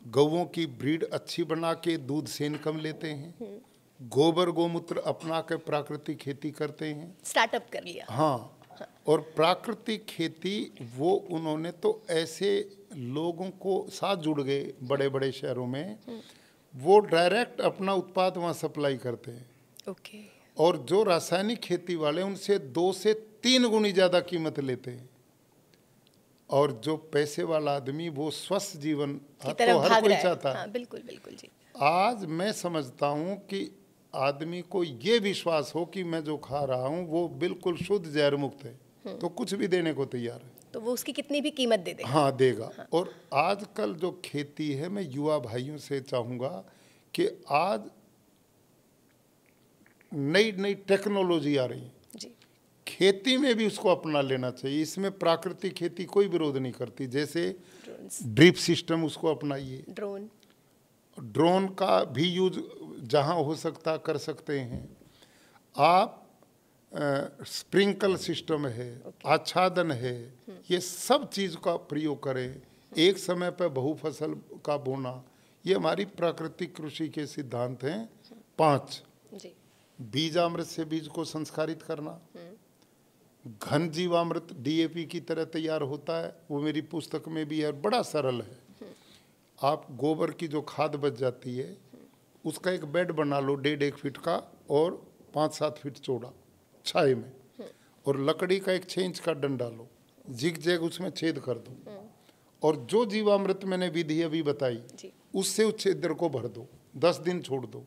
गौओं की ब्रीड अच्छी बना के दूध से इनकम लेते हैं, गोबर गोमूत्र अपना के प्राकृतिक खेती करते हैं, स्टार्टअप कर लिया। हाँ, और प्राकृतिक खेती वो उन्होंने तो ऐसे लोगों को साथ जुड़ गए बड़े बड़े शहरों में, वो डायरेक्ट अपना उत्पाद वहाँ सप्लाई करते हैं। ओके। और जो रासायनिक खेती वाले उनसे 2 से 3 गुनी ज़्यादा कीमत लेते हैं। और जो पैसे वाला आदमी वो स्वस्थ जीवन तो हर कोई चाहता है। हाँ, बिल्कुल बिल्कुल जी। आज मैं समझता हूँ कि आदमी को ये विश्वास हो कि मैं जो खा रहा हूँ वो बिल्कुल शुद्ध जहर मुक्त है, तो कुछ भी देने को तैयार है, तो वो उसकी कितनी भी कीमत दे दे। हाँ देगा। हाँ। और आजकल जो खेती है, मैं युवा भाइयों से चाहूँगा कि आज नई नई टेक्नोलॉजी आ रही है जी, खेती में भी उसको अपना लेना चाहिए। इसमें प्राकृतिक खेती कोई विरोध नहीं करती, जैसे ड्रिप सिस्टम उसको अपनाइए, ड्रोन का भी यूज जहाँ हो सकता कर सकते हैं आप, स्प्रिंकल सिस्टम है, आच्छादन है, ये सब चीज़ का प्रयोग करें। एक समय पर बहुफसल का बोना, ये हमारी प्राकृतिक कृषि के सिद्धांत हैं 5। बीजामृत से बीज को संस्कारित करना, घन जीवामृत डीएपी की तरह तैयार होता है, वो मेरी पुस्तक में भी है, बड़ा सरल है। आप गोबर की जो खाद बच जाती है उसका एक बेड बना लो 1.5 फीट का और 5-7 फीट चौड़ा छाए में, और लकड़ी का एक 6 इंच का डंडा लो, जिग जैग उसमें छेद कर दो, और जो जीवामृत मैंने विधि अभी बताई उससे उस छेदर को भर दो, 10 दिन छोड़ दो,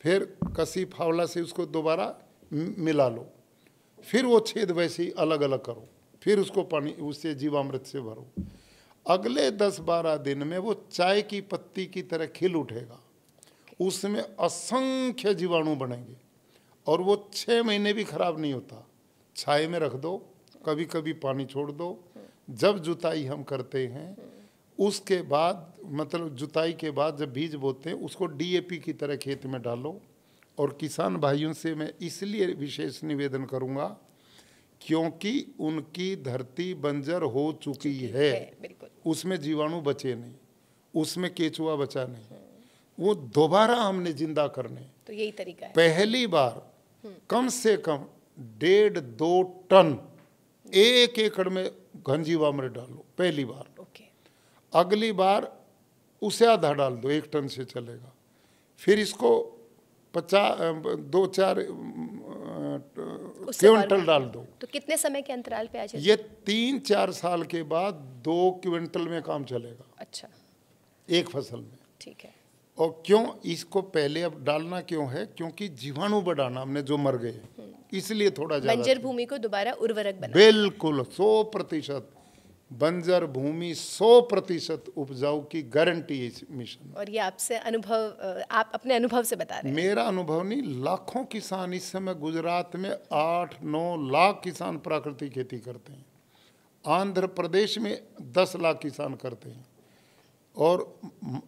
फिर कसी फावला से उसको दोबारा मिला लो, फिर वो छेद वैसे ही अलग अलग करो, फिर उसको पानी उससे जीवामृत से भरो। अगले 10-12 दिन में वो चाय की पत्ती की तरह खिल उठेगा, उसमें असंख्य जीवाणु बनेंगे और वो 6 महीने भी खराब नहीं होता। छाए में रख दो, कभी कभी पानी छोड़ दो। जब जुताई हम करते हैं उसके बाद, मतलब जुताई के बाद जब बीज बोते हैं उसको डीएपी की तरह खेत में डालो। और किसान भाइयों से मैं इसलिए विशेष निवेदन करूंगा क्योंकि उनकी धरती बंजर हो चुकी है, उसमें जीवाणु बचे नहीं, उसमें केचुआ बचा नहीं, वो दोबारा हमने जिंदा करने, तो यही तरीका है। पहली बार कम से कम 1.5-2 टन 1 एकड़ में घन जीवामृत डालो पहली बार। अगली बार उसे आधा डाल दो, 1 टन से चलेगा। फिर इसको 2-4 क्विंटल डाल दो। तो कितने समय के अंतराल पे आ जाए? ये 3-4 साल के बाद 2 क्विंटल में काम चलेगा। अच्छा, एक फसल में। ठीक है। और क्यों इसको पहले अब डालना क्यों है? क्योंकि जीवाणु बढ़ाना हमने जो मर गए, इसलिए थोड़ा ज्यादा। बंजर भूमि को दोबारा उर्वरक बनाना। बिल्कुल 100% बंजर भूमि 100% उपजाऊ की गारंटी है इस मिशन। और ये आपसे अनुभव, आप अपने अनुभव से बता रहे हैं? मेरा अनुभव नहीं, लाखों किसान इस समय गुजरात में 8-9 लाख किसान प्राकृतिक खेती करते हैं, आंध्र प्रदेश में 10 लाख किसान करते हैं, और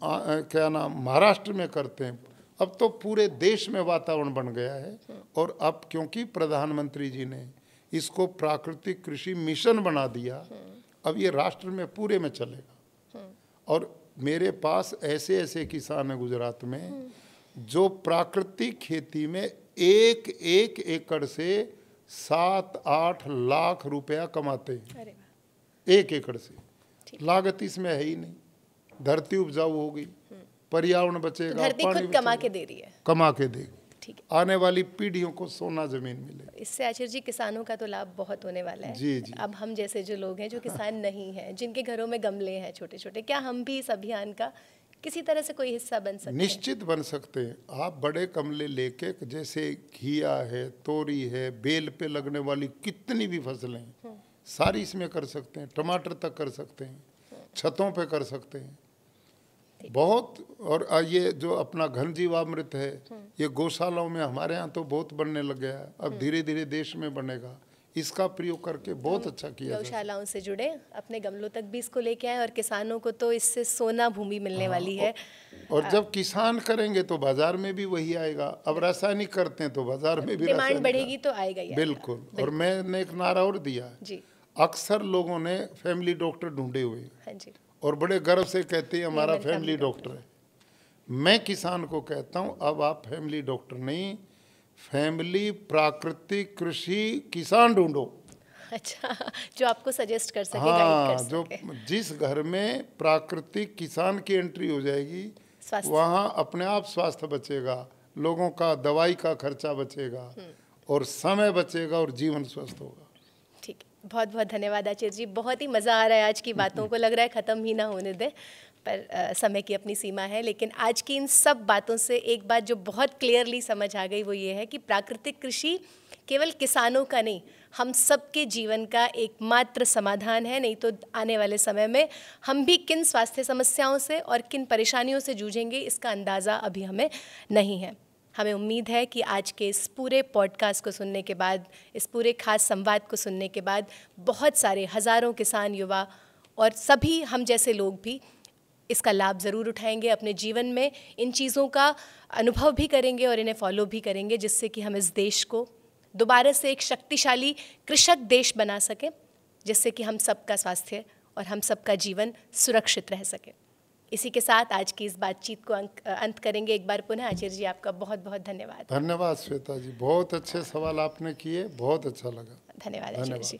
क्या नाम महाराष्ट्र में करते हैं। अब तो पूरे देश में वातावरण बन गया है। और अब क्योंकि प्रधानमंत्री जी ने इसको प्राकृतिक कृषि मिशन बना दिया, अब ये राष्ट्र में पूरे में चलेगा। और मेरे पास ऐसे ऐसे किसान हैं गुजरात में जो प्राकृतिक खेती में एक एक एकड़ से 7-8 लाख रुपया कमाते हैं। अरे वाह। एक एकड़ से। लागत इसमें है ही नहीं, धरती उपजाऊ होगी, पर्यावरण बचेगा, धरती पानी खुद कमा के दे रही है। कमा के देगी। ठीक है। आने वाली पीढ़ियों को सोना जमीन मिलेगी। इससे आचार्य जी किसानों का तो लाभ बहुत होने वाला है। जी जी। अब हम जैसे जो लोग हैं जो किसान नहीं हैं, जिनके घरों में गमले हैं छोटे छोटे, क्या हम भी इस अभियान का किसी तरह से कोई हिस्सा बन सकते हैं? निश्चित बन सकते हैं। आप बड़े गमले लेके, जैसे घिया है, तोरी है, बेल पे लगने वाली कितनी भी फसलें हैं सारी इसमें कर सकते हैं। टमाटर तक कर सकते हैं, छतों पे कर सकते हैं बहुत। और ये जो अपना घन जीवामृत है, ये गौशालाओं में हमारे यहाँ तो बहुत बनने लग गया है, अब धीरे धीरे देश में बनेगा। इसका प्रयोग करके बहुत अच्छा किया। गौशालाओं से जुड़े, अपने गमलों तक भी इसको लेके आए, और किसानों को तो इससे सोना भूमि मिलने वाली है। और जब किसान करेंगे तो बाजार में भी वही आएगा। अब रासायनिक करते हैं तो बाजार में भी डिमांड बढ़ेगी तो आएगा ही। बिल्कुल। और मैंने एक नारा और दिया जी। अक्सर लोगों ने फैमिली डॉक्टर ढूंढे हुए, हाँ जी, और बड़े गर्व से कहते हैं हमारा फैमिली डॉक्टर है। मैं किसान को कहता हूं, अब आप फैमिली डॉक्टर नहीं, फैमिली प्राकृतिक कृषि किसान ढूंढो। अच्छा, जो आपको सजेस्ट कर सके, हाँ, गाइड कर जो सके। जिस घर में प्राकृतिक किसान की एंट्री हो जाएगी स्वास्थ्य। वहाँ अपने आप स्वास्थ्य बचेगा, लोगों का दवाई का खर्चा बचेगा, और समय बचेगा, और जीवन स्वस्थ होगा। ठीक है, बहुत बहुत धन्यवाद आचार्य जी। बहुत ही मज़ा आ रहा है आज की बातों को, लग रहा है ख़त्म ही ना होने दें, पर समय की अपनी सीमा है। लेकिन आज की इन सब बातों से एक बात जो बहुत क्लियरली समझ आ गई वो ये है कि प्राकृतिक कृषि केवल किसानों का नहीं, हम सबके जीवन का एकमात्र समाधान है। नहीं तो आने वाले समय में हम भी किन स्वास्थ्य समस्याओं से और किन परेशानियों से जूझेंगे, इसका अंदाज़ा अभी हमें नहीं है। हमें उम्मीद है कि आज के इस पूरे पॉडकास्ट को सुनने के बाद, इस पूरे खास संवाद को सुनने के बाद, बहुत सारे हज़ारों किसान, युवा और सभी हम जैसे लोग भी इसका लाभ ज़रूर उठाएंगे, अपने जीवन में इन चीज़ों का अनुभव भी करेंगे और इन्हें फॉलो भी करेंगे, जिससे कि हम इस देश को दोबारा से एक शक्तिशाली कृषक देश बना सकें, जिससे कि हम सबका स्वास्थ्य और हम सबका जीवन सुरक्षित रह सके। इसी के साथ आज की इस बातचीत को अंत करेंगे। एक बार पुनः आचार्य जी आपका बहुत बहुत धन्यवाद। धन्यवाद श्वेता जी, बहुत अच्छे सवाल आपने किए, बहुत अच्छा लगा। धन्यवाद आचार्य जी।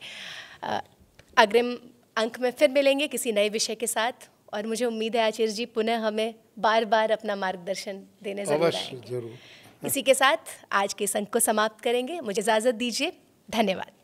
अग्रिम अंक में फिर मिलेंगे किसी नए विषय के साथ, और मुझे उम्मीद है आचार्य जी पुनः हमें बार बार अपना मार्गदर्शन देने जरूर आएंगे। जरूर। इसी के साथ आज के इस अंक को समाप्त करेंगे। मुझे इजाज़त दीजिए। धन्यवाद।